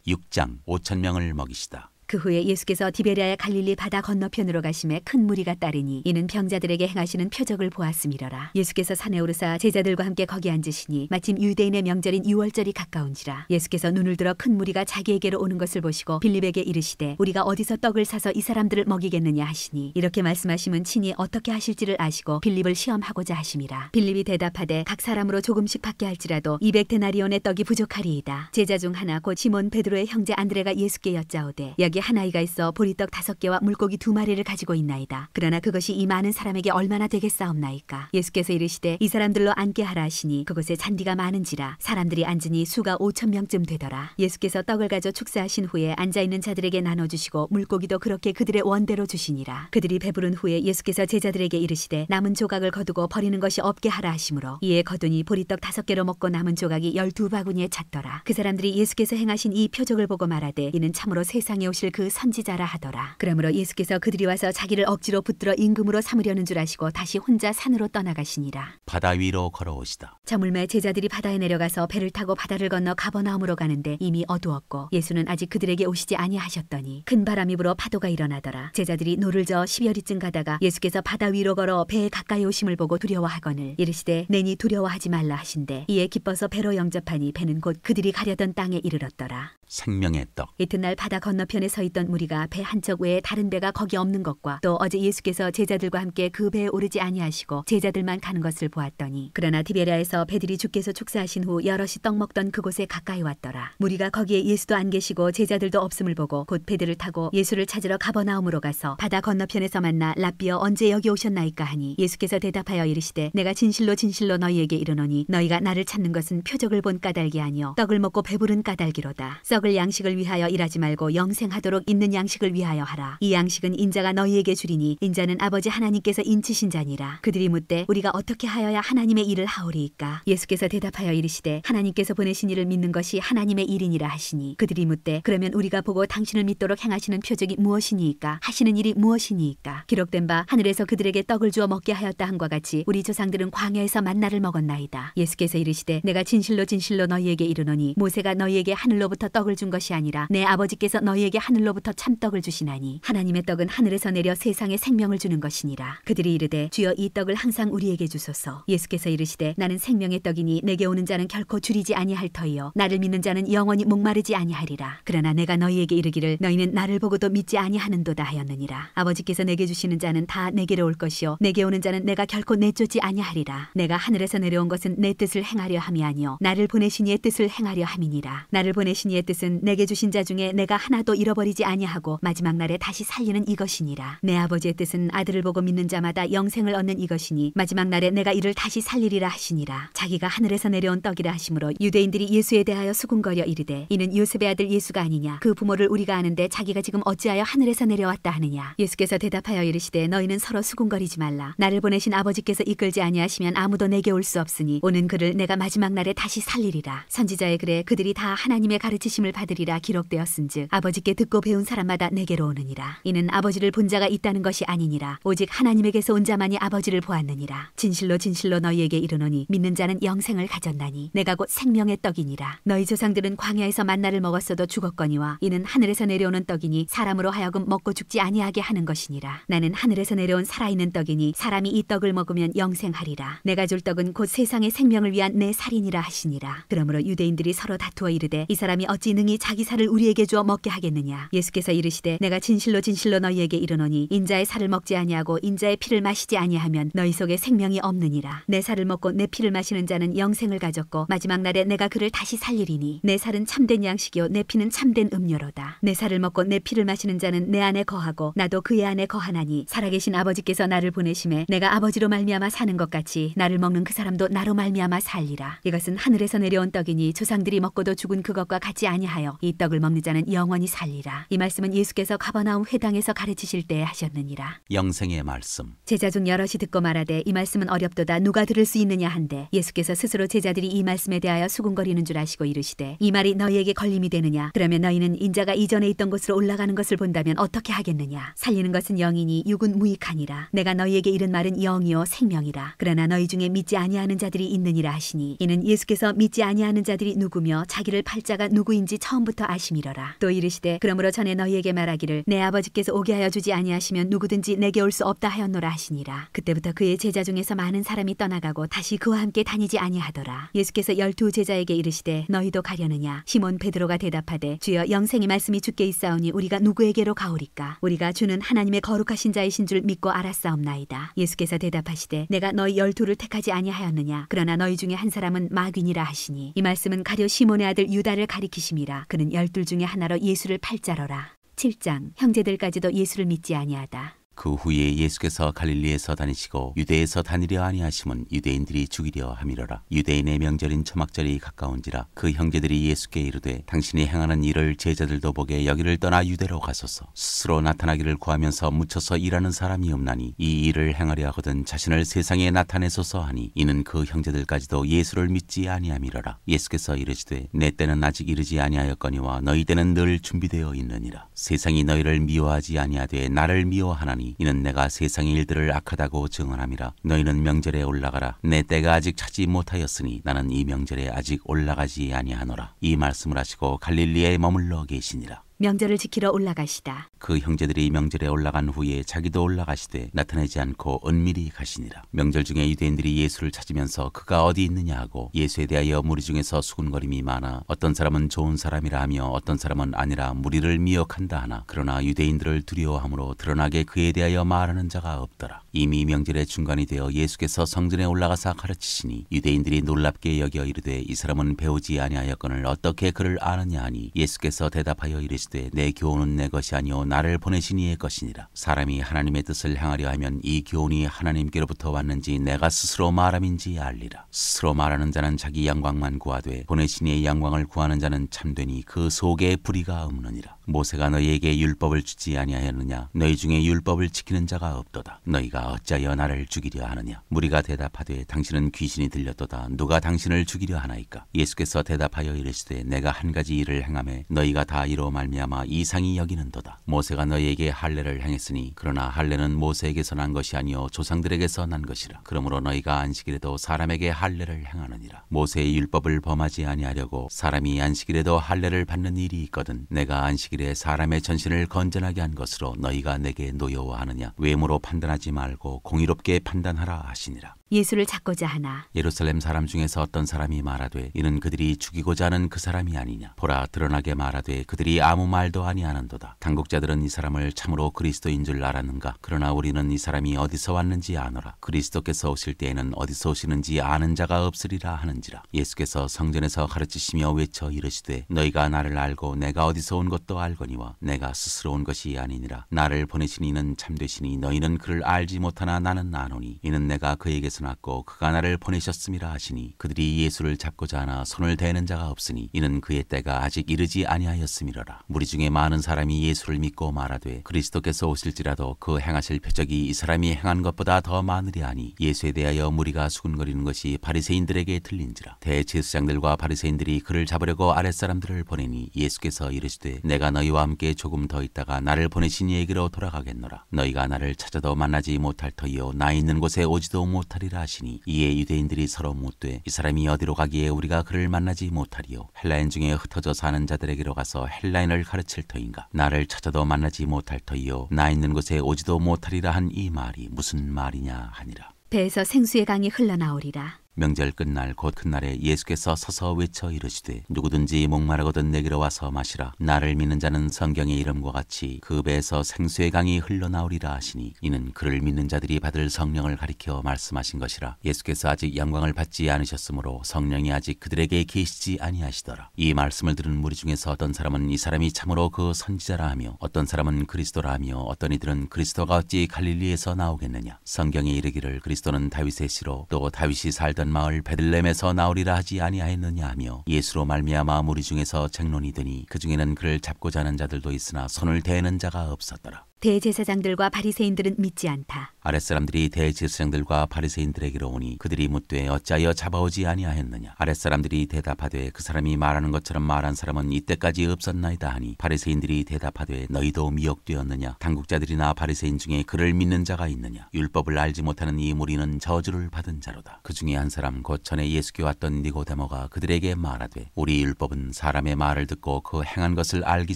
[SPEAKER 1] 6장 5,000명을 먹이시다.
[SPEAKER 2] 그 후에 예수께서 디베랴의 갈릴리 바다 건너편으로 가심에 큰 무리가 따르니 이는 병자들에게 행하시는 표적을 보았음이러라. 예수께서 산에 오르사 제자들과 함께 거기 앉으시니 마침 유대인의 명절인 유월절이 가까운지라. 예수께서 눈을 들어 큰 무리가 자기에게로 오는 것을 보시고 빌립에게 이르시되 우리가 어디서 떡을 사서 이 사람들을 먹이겠느냐 하시니 이렇게 말씀하시면 친히 어떻게 하실지를 아시고 빌립을 시험하고자 하심이라. 빌립이 대답하되 각 사람으로 조금씩 받게 할지라도 200데나리온의 떡이 부족하리이다. 제자 중 하나 곧 시몬 베드로의 형제 안드레가 예수께 여짜오되 여기 한 아이가 있어 보리떡 5개와 물고기 2마리를 가지고 있나이다. 그러나 그것이 이 많은 사람에게 얼마나 되겠사옵나이까. 예수께서 이르시되 이 사람들로 앉게 하라 하시니 그곳에 잔디가 많은지라 사람들이 앉으니 수가 5,000명쯤 되더라. 예수께서 떡을 가져 축사하신 후에 앉아있는 자들에게 나눠주시고 물고기도 그렇게 그들의 원대로 주시니라. 그들이 배부른 후에 예수께서 제자들에게 이르시되 남은 조각을 거두고 버리는 것이 없게 하라 하시므로 이에 거두니 보리떡 5개로 먹고 남은 조각이 12바구니에 찼더라. 그 사람들이 예수께서 행하신 이 표적을 보고 말하되 이는 참으로 세상에 오실 그 선지자라 하더라. 그러므로 예수께서 그들이 와서 자기를 억지로 붙들어 임금으로 삼으려는 줄 아시고 다시 혼자 산으로 떠나가시니라.
[SPEAKER 1] 바다 위로 걸어오시다.
[SPEAKER 2] 저물매 제자들이 바다에 내려가서 배를 타고 바다를 건너 가버나움으로 가는데 이미 어두웠고 예수는 아직 그들에게 오시지 아니하셨더니 큰 바람이 불어 파도가 일어나더라. 제자들이 노를 저어 10여리쯤 가다가 예수께서 바다 위로 걸어 배에 가까이 오심을 보고 두려워하거늘 이르시되 내니 두려워하지 말라 하신대 이에 기뻐서 배로 영접하니 배는 곧 그들이 가려던 땅에 이르렀더라.
[SPEAKER 1] 생명의 떡.
[SPEAKER 2] 이튿날 바다 건너편에 서 있던 무리가 배 한쪽 외에 다른 배가 거기 없는 것과 또 어제 예수께서 제자들과 함께 그 배에 오르지 아니하시고 제자들만 가는 것을 보았더니 그러나 디베랴에서 배들이 주께서 축사하신 후 여럿이 떡 먹던 그곳에 가까이 왔더라. 무리가 거기에 예수도 안 계시고 제자들도 없음을 보고 곧 배들을 타고 예수를 찾으러 가버나움으로 가서 바다 건너편에서 만나 랍비여 언제 여기 오셨나이까 하니 예수께서 대답하여 이르시되 내가 진실로 진실로 너희에게 이르노니 너희가 나를 찾는 것은 표적을 본 까닭이 아니요 떡을 먹고 배부른 까닭이로다. 썩을 양식을 위하여 일하지 말고 영생하도록 있는 양식을 위하여 하라. 이 양식은 인자가 너희에게 주리니 인자는 아버지 하나님께서 인치신 자니라. 그들이 묻되 우리가 어떻게 하여야 하나님의 일을 하오리이까. 예수께서 대답하여 이르시되 하나님께서 보내신 이를 믿는 것이 하나님의 일이니라 하시니 그들이 묻되 그러면 우리가 보고 당신을 믿도록 행하시는 표적이 무엇이니이까 하시는 일이 무엇이니이까. 기록된 바 하늘에서 그들에게 떡을 주어 먹게 하였다 함과 같이 우리 조상들은 광야에서 만나를 먹었나이다. 예수께서 이르시되 내가 진실로 진실로 너희에게 이르노니 모세가 너희에게 하늘로부터 떡을 준 것이 아니라 내 아버지께서 너희에게 하늘로부터 참떡을 주시나니 하나님의 떡은 하늘에서 내려 세상에 생명을 주는 것이니라. 그들이 이르되 주여 이 떡을 항상 우리에게 주소서. 예수께서 이르시되 나는 생명의 떡이니 내게 오는 자는 결코 줄이지 아니할 터이요 나를 믿는 자는 영원히 목마르지 아니하리라. 그러나 내가 너희에게 이르기를 너희는 나를 보고도 믿지 아니하는도다 하였느니라. 아버지께서 내게 주시는 자는 다 내게로 올 것이요 내게 오는 자는 내가 결코 내쫓지 아니하리라. 내가 하늘에서 내려온 것은 내 뜻을 행하려 함이 아니요 나를 보내신 이의 뜻을 행하려 함이니라. 나를 보내신 이의 뜻은 내게 주신 자 중에 내가 하나도 잃어버리지 아니하고 마지막 날에 다시 살리는 이것이니라. 내 아버지의 뜻은 아들을 보고 믿는 자마다 영생을 얻는 이것이니 마지막 날에 내가 이를 다시 살리리라 하시니라. 자기가 하늘에서 내려온 떡이라 하시므로 유대인들이 예수에 대하여 수군거려 이르되 이는 요셉의 아들 예수가 아니냐. 그 부모를 우리가 아는데 자기가 지금 어찌하여 하늘에서 내려왔다 하느냐. 예수께서 대답하여 이르시되 너희는 서로 수군거리지 말라. 나를 보내신 아버지께서 이끌지 아니하시면 아무도 내게 올 수 없으니 오는 그를 내가 마지막 날에 다시 살리리라. 선지자의 글에 그들이 다 하나님의 가르치심을 받으리라 기록되었은즉 아버지께 듣고 배운 사람마다 내게로 오느니라. 이는 아버지를 본 자가 있다는 것이 아니니라. 오직 하나님에게서 온 자만이 아버지를 보았느니라. 진실로 진실로 너희에게 이르노니 믿는 자는 영생을 가졌나니 내가 곧 생명의 떡이니라. 너희 조상들은 광야에서 만나를 먹었어도 죽었거니와 이는 하늘에서 내려오는 떡이니 사람으로 하여금 먹고 죽지 아니하게 하는 것이니라. 나는 하늘에서 내려온 살아있는 떡이니 사람이 이 떡을 먹으면 영생하리라. 내가 줄 떡은 곧 세상의 생명을 위한 내 살이니라 하시니라. 그러므로 유대인들이 서로 다투어 이르되 이 사람이 어찌 능히 자기 살을 우리에게 주어 먹게 하겠느냐. 예수께서 이르시되 내가 진실로 진실로 너희에게 이르노니 인자의 살을 먹지 아니하고 인자의 피를 마시지 아니하면 너희 속에 생명이 없느니라. 내 살을 먹고 내 피를 마시는 자는 영생을 가졌고 마지막 날에 내가 그를 다시 살리리니 내 살은 참된 양식이요 내 피는 참된 음료로다. 내 살을 먹고 내 피를 마시는 자는 내 안에 거하고 나도 그의 안에 거하나니 살아계신 아버지께서 나를 보내심에 내가 아버지로 말미암아 사는 것 같이 나를 먹는 그 사람도 나로 말미암아 살리라. 이것은 하늘에서 내려온 떡이니 조상들이 먹고도 죽은 그것과 같지 아니하여 이 떡을 먹는 자는 영원히 살리라. 이 말씀은 예수께서 가버나움 회당에서 가르치실 때에 하셨느니라.
[SPEAKER 1] 영생의 말씀.
[SPEAKER 2] 제자 중 여럿이 듣고 말하되 이 말씀은 어렵도다 누가 들을 수 있느냐 한데 예수께서 스스로 제자들이 이 말씀에 대하여 수군거리는 줄 아시고 이르시되 이 말이 너희에게 걸림이 되느냐. 그러면 너희는 인자가 이전에 있던 곳으로 올라가는 것을 본다면 어떻게 하겠느냐. 살리는 것은 영이니 육은 무익하니라. 내가 너희에게 이른 말은 영이요 생명이라. 그러나 너희 중에 믿지 아니하는 자들이 있느니라 하시니 이는 예수께서 믿지 아니하는 자들이 누구며 자기를 팔 자가 누구인지 처음부터 아심이러라. 또 이르시되 그러므로 전에 너희에게 말하기를 내 아버지께서 오게 하여 주지 아니하시면 누구든지 내게 올 수 없다 하였노라 하시니라. 그때부터 그의 제자 중에서 많은 사람이 떠나가고 다시 그와 함께 다니지 아니하더라. 예수께서 12 제자에게 이르시되 너희도 가려느냐. 시몬 베드로가 대답하되 주여 영생의 말씀이 주께 있사오니 우리가 누구에게로 가오리까. 우리가 주는 하나님의 거룩하신 자이신 줄 믿고 알았사옵나이다. 예수께서 대답하시되 내가 너희 12를 택하지 아니하였느냐. 그러나 너희 중에 한 사람은 마귀니라 하시니 이 말씀은 가룟 시몬의 아들 유다를 가리키심이라. 그는 12 중에 하나로 예수를 팔자로라. 7장. 형제들까지도 예수를 믿지 아니하다.
[SPEAKER 1] 그 후에 예수께서 갈릴리에서 다니시고 유대에서 다니려 아니하심은 유대인들이 죽이려 함이로라. 유대인의 명절인 초막절이 가까운지라. 그 형제들이 예수께 이르되 당신이 행하는 일을 제자들도 보게 여기를 떠나 유대로 가소서. 스스로 나타나기를 구하면서 묻혀서 일하는 사람이 없나니 이 일을 행하려 하거든 자신을 세상에 나타내소서 하니 이는 그 형제들까지도 예수를 믿지 아니함이로라. 예수께서 이르시되 내 때는 아직 이르지 아니하였거니와 너희 때는 늘 준비되어 있느니라. 세상이 너희를 미워하지 아니하되 나를 미워하나니 이는 내가 세상의 일들을 악하다고 증언함이라. 너희는 명절에 올라가라. 내 때가 아직 차지 못하였으니 나는 이 명절에 아직 올라가지 아니하노라. 이 말씀을 하시고 갈릴리에 머물러 계시니라.
[SPEAKER 2] 명절을 지키러 올라가시다.
[SPEAKER 1] 그 형제들이 명절에 올라간 후에 자기도 올라가시되 나타내지 않고 은밀히 가시니라. 명절 중에 유대인들이 예수를 찾으면서 그가 어디 있느냐 하고 예수에 대하여 무리 중에서 수군거림이 많아 어떤 사람은 좋은 사람이라 하며 어떤 사람은 아니라 무리를 미혹한다 하나 그러나 유대인들을 두려워함으로 드러나게 그에 대하여 말하는 자가 없더라. 이미 명절의 중간이 되어 예수께서 성전에 올라가사 가르치시니 유대인들이 놀랍게 여겨 이르되 이 사람은 배우지 아니하였거늘 어떻게 그를 아느냐 하니 예수께서 대답하여 이르시되 내 교훈은 내 것이 아니오 나를 보내신 이의 것이니라. 사람이 하나님의 뜻을 행하려 하면 이 교훈이 하나님께로부터 왔는지 내가 스스로 말함인지 알리라. 스스로 말하는 자는 자기 영광만 구하되 보내신 이의 영광을 구하는 자는 참되니 그 속에 불의가 없느니라. 모세가 너희에게 율법을 주지 아니하였느냐? 너희 중에 율법을 지키는 자가 없도다. 너희가 어찌하여 나를 죽이려 하느냐? 무리가 대답하되 당신은 귀신이 들렸도다. 누가 당신을 죽이려 하나이까? 예수께서 대답하여 이르시되 내가 한 가지 일을 행하매 너희가 다 이로 말미암아 이상히 여기는도다. 모세가 너희에게 할례를 행했으니 그러나 할례는 모세에게서 난 것이 아니요 조상들에게서 난 것이라. 그러므로 너희가 안식일에도 사람에게 할례를 행하느니라. 모세의 율법을 범하지 아니하려고 사람이 안식일에도 할례를 받는 일이 있거든 내가 안식일에 사람의 전신을 건전하게 한 것으로 너희가 내게 노여워하느냐? 외모로 판단하지 말고 공의롭게 판단하라 하시니라.
[SPEAKER 2] 예수를 찾고자 하나.
[SPEAKER 1] 예루살렘 사람 중에서 어떤 사람이 말하되 이는 그들이 죽이고자 하는 그 사람이 아니냐? 보라 드러나게 말하되 그들이 아무 말도 아니하는도다. 당국자들은 이 사람을 참으로 그리스도인 줄 알았는가? 그러나 우리는 이 사람이 어디서 왔는지 아노라. 그리스도께서 오실 때에는 어디서 오시는지 아는 자가 없으리라 하는지라. 예수께서 성전에서 가르치시며 외쳐 이르시되 너희가 나를 알고 내가 어디서 온 것도 알거니와 내가 스스로 온 것이 아니니라. 나를 보내신 이는 참되시니 너희는 그를 알지 못하나 나는 아노니 이는 내가 그에게서 났고 그가 나를 보내셨음이라 하시니 그들이 예수를 잡고자 하나 손을 대는 자가 없으니 이는 그의 때가 아직 이르지 아니하였음이로라. 무리 중에 많은 사람이 예수를 믿고 말하되 그리스도께서 오실지라도 그 행하실 표적이 이 사람이 행한 것보다 더 많으리 하니 예수에 대하여 무리가 수군거리는 것이 바리새인들에게 들린지라. 대제사장들과 바리새인들이 그를 잡으려고 아랫사람들을 보내니 예수께서 이르시되 내가 너희와 함께 조금 더 있다가 나를 보내신 이에게로 돌아가겠노라. 너희가 나를 찾아도 만나지 못할 터이요 나 있는 곳에 오지도 못하리라 하시니 이에 유대인들이 서로 묻되 이 사람이 어디로 가기에 우리가 그를 만나지 못하리요? 헬라인 중에 흩어져 사는 자들에게로 가서 헬라인을 가르칠 터인가? 나를 찾아도 만나지 못할 터이요 나 있는 곳에 오지도 못하리라 한 이 말이 무슨 말이냐 하니라.
[SPEAKER 2] 배에서 생수의 강이 흘러나오리라.
[SPEAKER 1] 명절 끝날 곧 그날에 예수께서 서서 외쳐 이르시되 누구든지 목마르거든 내게로 와서 마시라. 나를 믿는 자는 성경의 이름과 같이 그 배에서 생수의 강이 흘러나오리라 하시니 이는 그를 믿는 자들이 받을 성령을 가리켜 말씀하신 것이라. 예수께서 아직 영광을 받지 않으셨으므로 성령이 아직 그들에게 계시지 아니하시더라. 이 말씀을 들은 무리 중에서 어떤 사람은 이 사람이 참으로 그 선지자라 하며 어떤 사람은 그리스도라 하며 어떤 이들은 그리스도가 어찌 갈릴리에서 나오겠느냐? 성경에 이르기를 그리스도는 다윗의 씨로 또 다윗이 살던 마을 베들레헴에서 나오리라 하지 아니하였느냐 하며 예수로 말미암아 무리 중에서 쟁론이 되니 그 중에는 그를 잡고자 하는 자들도 있으나 손을 대는 자가 없었더라.
[SPEAKER 2] 대제사장들과 바리새인들은 믿지 않다.
[SPEAKER 1] 아랫사람들이 대제사장들과 바리새인들에게로 오니 그들이 묻되 어찌하여 잡아오지 아니하였느냐? 아랫사람들이 대답하되 그 사람이 말하는 것처럼 말한 사람은 이때까지 없었나이다 하니 바리새인들이 대답하되 너희도 미혹되었느냐? 당국자들이나 바리새인 중에 그를 믿는 자가 있느냐? 율법을 알지 못하는 이 무리는 저주를 받은 자로다. 그 중에 한 사람 곧 전에 예수께 왔던 니고데모가 그들에게 말하되 우리 율법은 사람의 말을 듣고 그 행한 것을 알기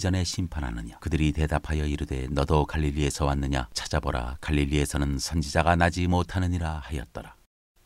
[SPEAKER 1] 전에 심판하느냐? 그들이 대답하여 이르되 너도 갈릴리에서 왔느냐? 찾아보라. 갈릴리에서는 선지자가 나지 못하느니라 하였더라.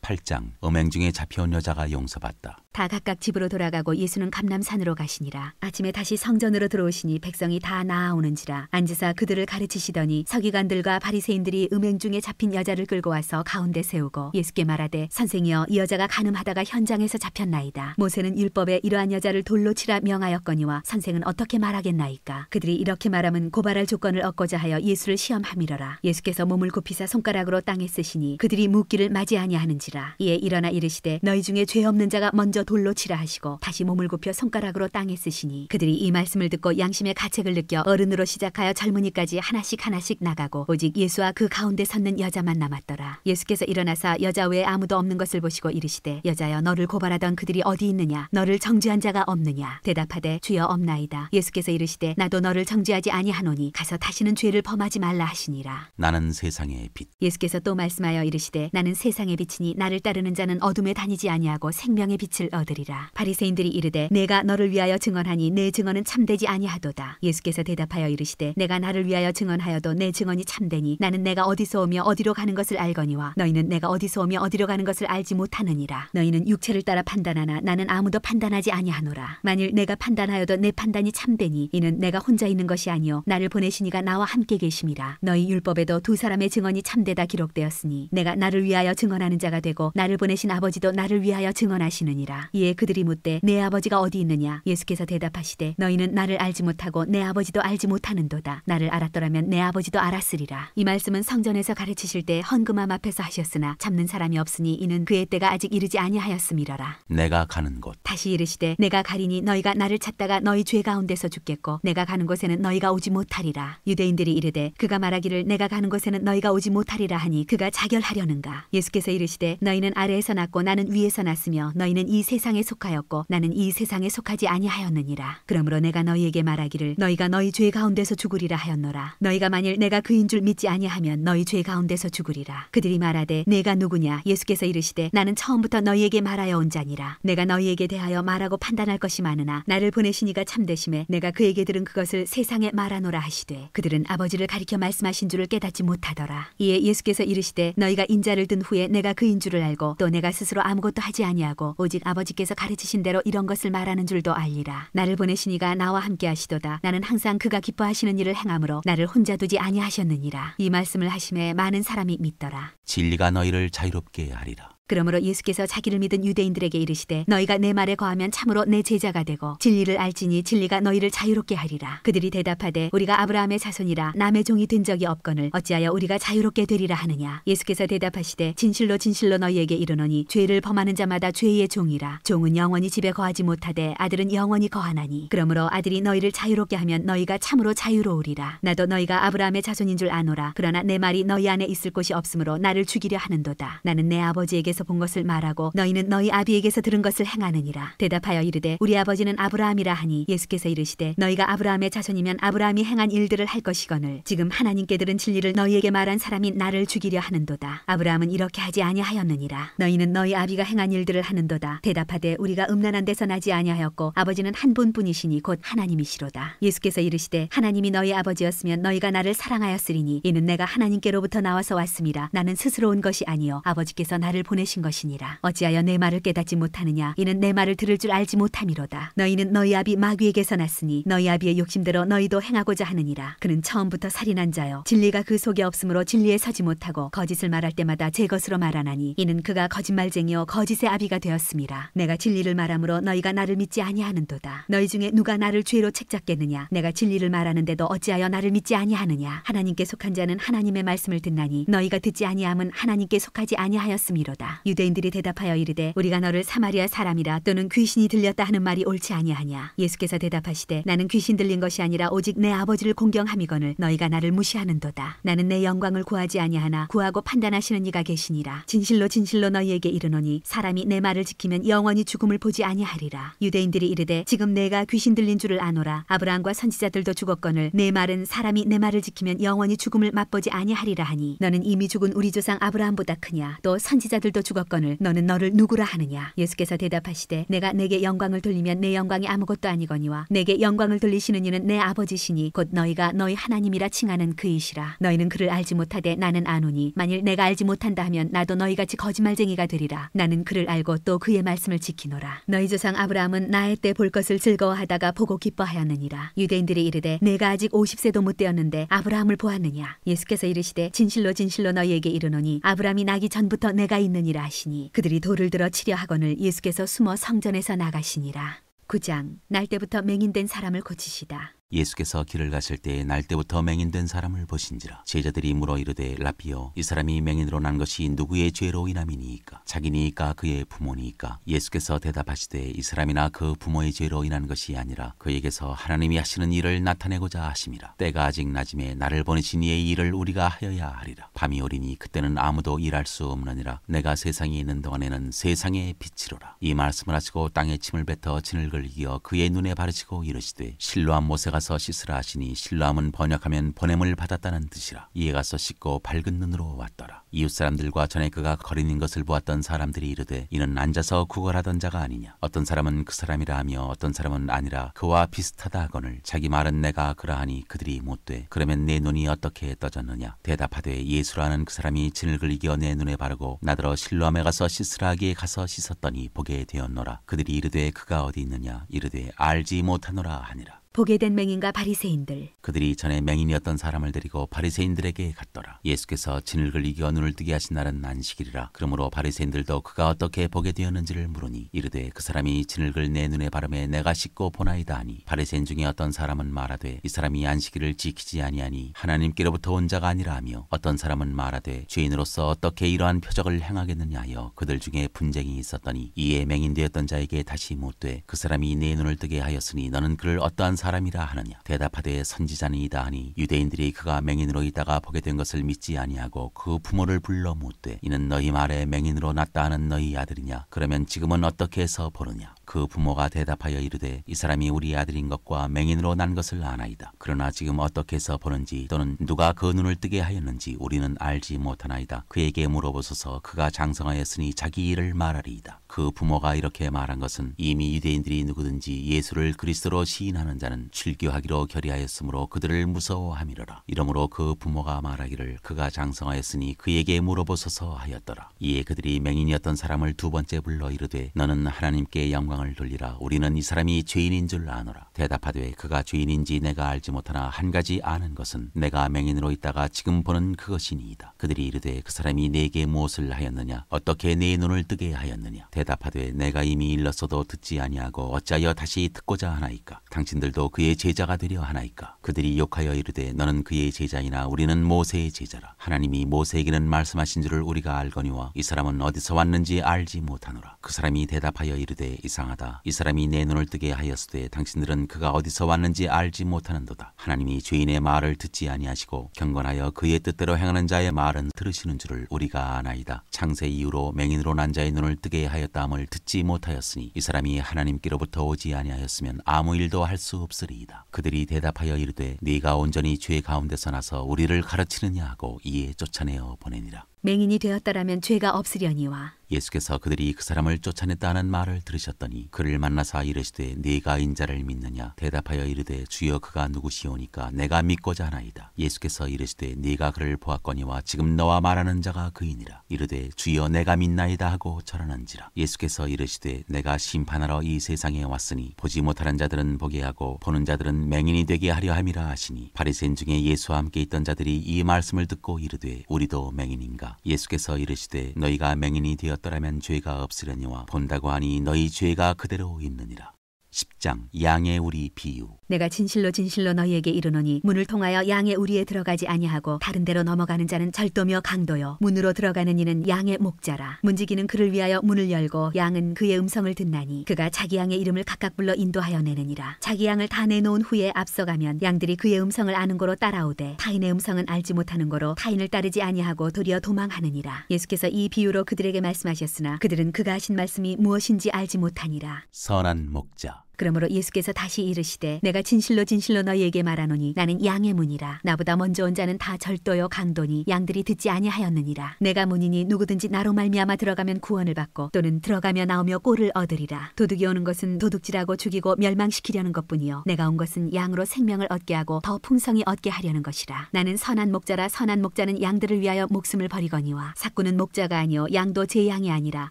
[SPEAKER 1] 8장 음행 중에 잡혀온 여자가 용서받다.
[SPEAKER 2] 다 각각 집으로 돌아가고 예수는 감람산으로 가시니라. 아침에 다시 성전으로 들어오시니 백성이 다 나아오는지라. 앉으사 그들을 가르치시더니 서기관들과 바리새인들이 음행 중에 잡힌 여자를 끌고 와서 가운데 세우고 예수께 말하되 선생이여 이 여자가 간음하다가 현장에서 잡혔나이다. 모세는 율법에 이러한 여자를 돌로 치라 명하였거니와 선생은 어떻게 말하겠나이까. 그들이 이렇게 말하면 고발할 조건을 얻고자 하여 예수를 시험함이러라. 예수께서 몸을 굽히사 손가락으로 땅에 쓰시니 그들이 묻기를 맞이 아니하는지라. 이에 일어나 이르시되 너희 중에 죄 없는 자가 먼저 돌로 치라 하시고 다시 몸을 굽혀 손가락으로 땅에 쓰시니 그들이 이 말씀을 듣고 양심의 가책을 느껴 어른으로 시작하여 젊은이까지 하나씩 하나씩 나가고 오직 예수와 그 가운데 섰는 여자만 남았더라. 예수께서 일어나사 여자 외에 아무도 없는 것을 보시고 이르시되 여자여 너를 고발하던 그들이 어디 있느냐. 너를 정죄한 자가 없느냐. 대답하되 주여 없나이다. 예수께서 이르시되 나도 너를 정죄하지 아니하노니 가서 다시는 죄를 범하지 말라 하시니라.
[SPEAKER 1] 나는 세상의 빛.
[SPEAKER 2] 예수께서 또 말씀하여 이르시되 나는 세상의 빛이니 나를 따르는 자는 어둠에 다니지 아니하고 생명의 빛을 얻으리라. 바리새인들이 이르되 내가 너를 위하여 증언하니 내 증언은 참되지 아니하도다. 예수께서 대답하여 이르시되 내가 나를 위하여 증언하여도 내 증언이 참되니 나는 내가 어디서 오며 어디로 가는 것을 알거니와 너희는 내가 어디서 오며 어디로 가는 것을 알지 못하느니라. 너희는 육체를 따라 판단하나 나는 아무도 판단하지 아니하노라. 만일 내가 판단하여도 내 판단이 참되니 이는 내가 혼자 있는 것이 아니요 나를 보내시니가 나와 함께 계심이라. 너희 율법에도 두 사람의 증언이 참되다 기록되었으니 내가 나를 위하여 증언하는 자가 되고 나를 보내신 아버지도 나를 위하여 증언하시느니라. 이에 그들이 묻되 내 아버지가 어디 있느냐. 예수께서 대답하시되 너희는 나를 알지 못하고 내 아버지도 알지 못하는도다. 나를 알았더라면 내 아버지도 알았으리라. 이 말씀은 성전에서 가르치실 때 헌금함 앞에서 하셨으나 잡는 사람이 없으니 이는 그의 때가 아직 이르지 아니하였음이러라.
[SPEAKER 1] 내가 가는 곳.
[SPEAKER 2] 다시 이르시되 내가 가리니 너희가 나를 찾다가 너희 죄 가운데서 죽겠고 내가 가는 곳에는 너희가 오지 못하리라. 유대인들이 이르되 그가 말하기를 내가 가는 곳에는 너희가 오지 못하리라 하니 그가 자결하려는가. 예수께서 이르시되 너희는 아래에서 났고 나는 위에서 났으며 너희는 이 세상에 속하였고 나는 이 세상에 속하지 아니하였느니라. 그러므로 내가 너희에게 말하기를 너희가 너희 죄 가운데서 죽으리라 하였노라. 너희가 만일 내가 그인 줄 믿지 아니하면 너희 죄 가운데서 죽으리라. 그들이 말하되 내가 누구냐. 예수께서 이르시되 나는 처음부터 너희에게 말하여 온 자니라. 내가 너희에게 대하여 말하고 판단할 것이 많으나 나를 보내시니가 참되심에 내가 그에게 들은 그것을 세상에 말하노라 하시되 그들은 아버지를 가리켜 말씀하신 줄을 깨닫지 못하더라. 이에 예수께서 이르시되 너희가 인자를 든 후에 내가 그인 줄을 알고 또 내가 스스로 아무것도 하지 아니하고 오직 아버지께서 가르치신 대로 이런 것을 말하는 줄도 알리라. 나를 보내시니가 나와 함께 하시도다. 나는 항상 그가 기뻐하시는 일을 행함으로 나를 혼자 두지 아니하셨느니라. 이 말씀을 하심에 많은 사람이 믿더라.
[SPEAKER 1] 진리가 너희를 자유롭게 하리라.
[SPEAKER 2] 그러므로 예수께서 자기를 믿은 유대인들에게 이르시되 너희가 내 말에 거하면 참으로 내 제자가 되고 진리를 알지니 진리가 너희를 자유롭게 하리라. 그들이 대답하되 우리가 아브라함의 자손이라 남의 종이 된 적이 없거늘 어찌하여 우리가 자유롭게 되리라 하느냐. 예수께서 대답하시되 진실로 진실로 너희에게 이르노니 죄를 범하는 자마다 죄의 종이라. 종은 영원히 집에 거하지 못하되 아들은 영원히 거하나니 그러므로 아들이 너희를 자유롭게 하면 너희가 참으로 자유로우리라. 나도 너희가 아브라함의 자손인 줄 아노라. 그러나 내 말이 너희 안에 있을 곳이 없으므로 나를 죽이려 하는도다. 나는 내 아버지에게서 본 것을 말하고 너희는 너희 아비에게서 들은 것을 행하느니라. 대답하여 이르되 우리 아버지는 아브라함이라 하니 예수께서 이르시되 너희가 아브라함의 자손이면 아브라함이 행한 일들을 할 것이거늘 지금 하나님께 들은 진리를 너희에게 말한 사람이 나를 죽이려 하는도다. 아브라함은 이렇게 하지 아니하였느니라. 너희는 너희 아비가 행한 일들을 하는도다. 대답하되 우리가 음란한 데서 나지 아니하였고 아버지는 한 분뿐이시니 곧 하나님이시로다. 예수께서 이르시되 하나님이 너희 아버지였으면 너희가 나를 사랑하였으리니 이는 내가 하나님께로부터 나와서 왔음이라. 나는 스스로 온 것이 아니요 아버지께서 나를 보내신 것이니라. 어찌하여 내 말을 깨닫지 못하느냐. 이는 내 말을 들을 줄 알지 못함이로다. 너희는 너희 아비 마귀에게서 났으니 너희 아비의 욕심대로 너희도 행하고자 하느니라. 그는 처음부터 살인한 자요 진리가 그 속에 없으므로 진리에 서지 못하고 거짓을 말할 때마다 제 것으로 말하나니 이는 그가 거짓말쟁이요 거짓의 아비가 되었음이라. 내가 진리를 말하므로 너희가 나를 믿지 아니하는도다. 너희 중에 누가 나를 죄로 책잡겠느냐. 내가 진리를 말하는데도 어찌하여 나를 믿지 아니하느냐. 하나님께 속한 자는 하나님의 말씀을 듣나니 너희가 듣지 아니함은 하나님께 속하지 아니하였음이로다. 유대인들이 대답하여 이르되 우리가 너를 사마리아 사람이라 또는 귀신이 들렸다 하는 말이 옳지 아니하냐. 예수께서 대답하시되 나는 귀신 들린 것이 아니라 오직 내 아버지를 공경함이거늘 너희가 나를 무시하는도다. 나는 내 영광을 구하지 아니하나 구하고 판단하시는 이가 계시니라. 진실로 진실로 너희에게 이르노니 사람이 내 말을 지키면 영원히 죽음을 보지 아니하리라. 유대인들이 이르되 지금 내가 귀신 들린 줄을 아노라. 아브라함과 선지자들도 죽었거늘 내 말은 사람이 내 말을 지키면 영원히 죽음을 맛보지 아니하리라 하니 너는 이미 죽은 우리 조상 아브라함보다 크냐. 또 선지자들도 벌써 죽었거늘 너는 너를 누구라 하느냐. 예수께서 대답하시되 내가 내게 영광을 돌리면 내 영광이 아무것도 아니거니와 내게 영광을 돌리시는 이는 내 아버지시니 곧 너희가 너희 하나님이라 칭하는 그이시라. 너희는 그를 알지 못하되 나는 아노니 만일 내가 알지 못한다 하면 나도 너희같이 거짓말쟁이가 되리라. 나는 그를 알고 또 그의 말씀을 지키노라. 너희 조상 아브라함은 나의 때 볼 것을 즐거워하다가 보고 기뻐하였느니라. 유대인들이 이르되 내가 아직 50세도 못 되었는데 아브라함을 보았느냐. 예수께서 이르시되 진실로 진실로 너희에게 이르노니 아브라함이 나기 전부터 내가 있느니라 하시니 그들이 돌을 들어 치려 하거늘 예수께서 숨어 성전에서 나가시니라. 9장. 날 때부터 맹인된 사람을 고치시다.
[SPEAKER 1] 예수께서 길을 가실 때에 날 때부터 맹인된 사람을 보신지라. 제자들이 물어 이르되 라삐여 이 사람이 맹인으로 난 것이 누구의 죄로 인함이니이까 자기니이까 그의 부모니이까. 예수께서 대답하시되 이 사람이나 그 부모의 죄로 인한 것이 아니라 그에게서 하나님이 하시는 일을 나타내고자 하심이라. 때가 아직 낮음에 나를 보내신 이의 일을 우리가 하여야 하리라. 밤이 오리니 그때는 아무도 일할 수 없느니라. 내가 세상에 있는 동안에는 세상의 빛이로라. 이 말씀을 하시고 땅에 침을 뱉어 진흙을 이겨 그의 눈에 바르시고 이르시되 실로암 못에 가서 씻으라 하시니 실로암은 번역하면 보냄을 받았다는 뜻이라. 이에 가서 씻고 밝은 눈으로 왔더라. 이웃 사람들과 전에 그가 거린인 것을 보았던 사람들이 이르되 이는 앉아서 구걸하던 자가 아니냐. 어떤 사람은 그 사람이라 하며 어떤 사람은 아니라 그와 비슷하다 하거늘 자기 말은 내가 그러하니 그들이 못돼 그러면 내 눈이 어떻게 떠졌느냐. 대답하되 예수라는 그 사람이 진흙을 이겨 내 눈에 바르고 나더러 실로암에 가서 씻으라 하기에 가서 씻었더니 보게 되었노라. 그들이 이르되 그가 어디 있느냐. 이르되 알지 못하노라 하니라.
[SPEAKER 2] 보게 된 맹인과 바리새인들.
[SPEAKER 1] 그들이 전에 맹인이었던 사람을 데리고 바리새인들에게 갔더라. 예수께서 진흙을 이겨 눈을 뜨게 하신 날은 안식일이라. 그러므로 바리새인들도 그가 어떻게 보게 되었는지를 물으니 이르되 그 사람이 진흙을 내 눈에 바르매 내가 씻고 보나이다 하니. 바리새인 중에 어떤 사람은 말하되 이 사람이 안식일을 지키지 아니하니 하나님께로부터 온 자가 아니라 하며 어떤 사람은 말하되 죄인으로서 어떻게 이러한 표적을 행하겠느냐 하여 그들 중에 분쟁이 있었더니 이에 맹인되었던 자에게 다시 묻되 그 사람이 내 눈을 뜨게 하였으니 너는 그를 어떠한 사람이라 하느냐. 대답하되 선지자니이다 하니 유대인들이 그가 맹인으로 있다가 보게 된 것을 믿지 아니하고 그 부모를 불러 묻되 이는 너희 말에 맹인으로 났다 하는 너희 아들이냐. 그러면 지금은 어떻게 해서 보느냐. 그 부모가 대답하여 이르되 이 사람이 우리 아들인 것과 맹인으로 난 것을 아나이다. 그러나 지금 어떻게 해서 보는지 또는 누가 그 눈을 뜨게 하였는지 우리는 알지 못하나이다. 그에게 물어보소서. 그가 장성하였으니 자기 일을 말하리이다. 그 부모가 이렇게 말한 것은 이미 유대인들이 누구든지 예수를 그리스도로 시인하는 자는 출교하기로 결의하였으므로 그들을 무서워함이로라. 이러므로 그 부모가 말하기를 그가 장성하였으니 그에게 물어보소서 하였더라. 이에 그들이 맹인이었던 사람을 두 번째 불러 이르되 너는 하나님께 영광을 돌리라. 우리는 이 사람이 죄인인 줄 아노라. 대답하되 그가 죄인인지 내가 알지 못하나 한 가지 아는 것은 내가 맹인으로 있다가 지금 보는 그것이니이다. 그들이 이르되 그 사람이 내게 무엇을 하였느냐. 어떻게 내 눈을 뜨게 하였느냐. 대답하되 내가 이미 일렀어도 듣지 아니하고 어찌하여 다시 듣고자 하나이까. 당신들도 그의 제자가 되려 하나이까. 그들이 욕하여 이르되 너는 그의 제자이나 우리는 모세의 제자라. 하나님이 모세에게는 말씀하신 줄을 우리가 알거니와 이 사람은 어디서 왔는지 알지 못하노라. 그 사람이 대답하여 이르되 이상하다. 이 사람이 내 눈을 뜨게 하였으되 당신들은 그가 어디서 왔는지 알지 못하는도다. 하나님이 죄인의 말을 듣지 아니하시고 경건하여 그의 뜻대로 행하는 자의 말은 들으시는 줄을 우리가 아나이다. 창세 이후로 맹인으로 난 자의 눈을 뜨게 하였다함을 듣지 못하였으니 이 사람이 하나님께로부터 오지 아니하였으면 아무 일도 할 수 없으리이다. 그들이 대답하여 이르되 네가 온전히 죄 가운데서 나서 우리를 가르치느냐 하고 이에 쫓아내어 보내니라.
[SPEAKER 2] 맹인이 되었더라면 죄가 없으려니와.
[SPEAKER 1] 예수께서 그들이 그 사람을 쫓아냈다는 말을 들으셨더니 그를 만나사 이르시되 네가 인자를 믿느냐. 대답하여 이르되 주여 그가 누구시오니까 내가 믿고자 하나이다. 예수께서 이르시되 네가 그를 보았거니와 지금 너와 말하는 자가 그이니라. 이르되 주여 내가 믿나이다 하고 절하는지라. 예수께서 이르시되 내가 심판하러 이 세상에 왔으니 보지 못하는 자들은 보게 하고 보는 자들은 맹인이 되게 하려 함이라 하시니 바리새인 중에 예수와 함께 있던 자들이 이 말씀을 듣고 이르되 우리도 맹인인가. 예수께서 이르시되 너희가 맹인이 되었더라면 죄가 없으려니와 본다고 하니 너희 죄가 그대로 있느니라. 10장 양의 우리 비유.
[SPEAKER 2] 내가 진실로 진실로 너희에게 이르노니 문을 통하여 양의 우리에 들어가지 아니하고 다른 데로 넘어가는 자는 절도며 강도요 문으로 들어가는 이는 양의 목자라. 문지기는 그를 위하여 문을 열고 양은 그의 음성을 듣나니 그가 자기 양의 이름을 각각 불러 인도하여 내느니라. 자기 양을 다 내놓은 후에 앞서가면 양들이 그의 음성을 아는 고로 따라오되 타인의 음성은 알지 못하는 고로 타인을 따르지 아니하고 도리어 도망하느니라. 예수께서 이 비유로 그들에게 말씀하셨으나 그들은 그가 하신 말씀이 무엇인지 알지 못하니라.
[SPEAKER 1] 선한 목자.
[SPEAKER 2] 그러므로 예수께서 다시 이르시되 내가 진실로 진실로 너희에게 말하노니 나는 양의 문이라. 나보다 먼저 온 자는 다 절도요 강도니 양들이 듣지 아니하였느니라. 내가 문이니 누구든지 나로 말미암아 들어가면 구원을 받고 또는 들어가며 나오며 꼴을 얻으리라. 도둑이 오는 것은 도둑질하고 죽이고 멸망시키려는 것뿐이요 내가 온 것은 양으로 생명을 얻게 하고 더 풍성히 얻게 하려는 것이라. 나는 선한 목자라. 선한 목자는 양들을 위하여 목숨을 버리거니와 삭구는 목자가 아니요 양도 제 양이 아니라.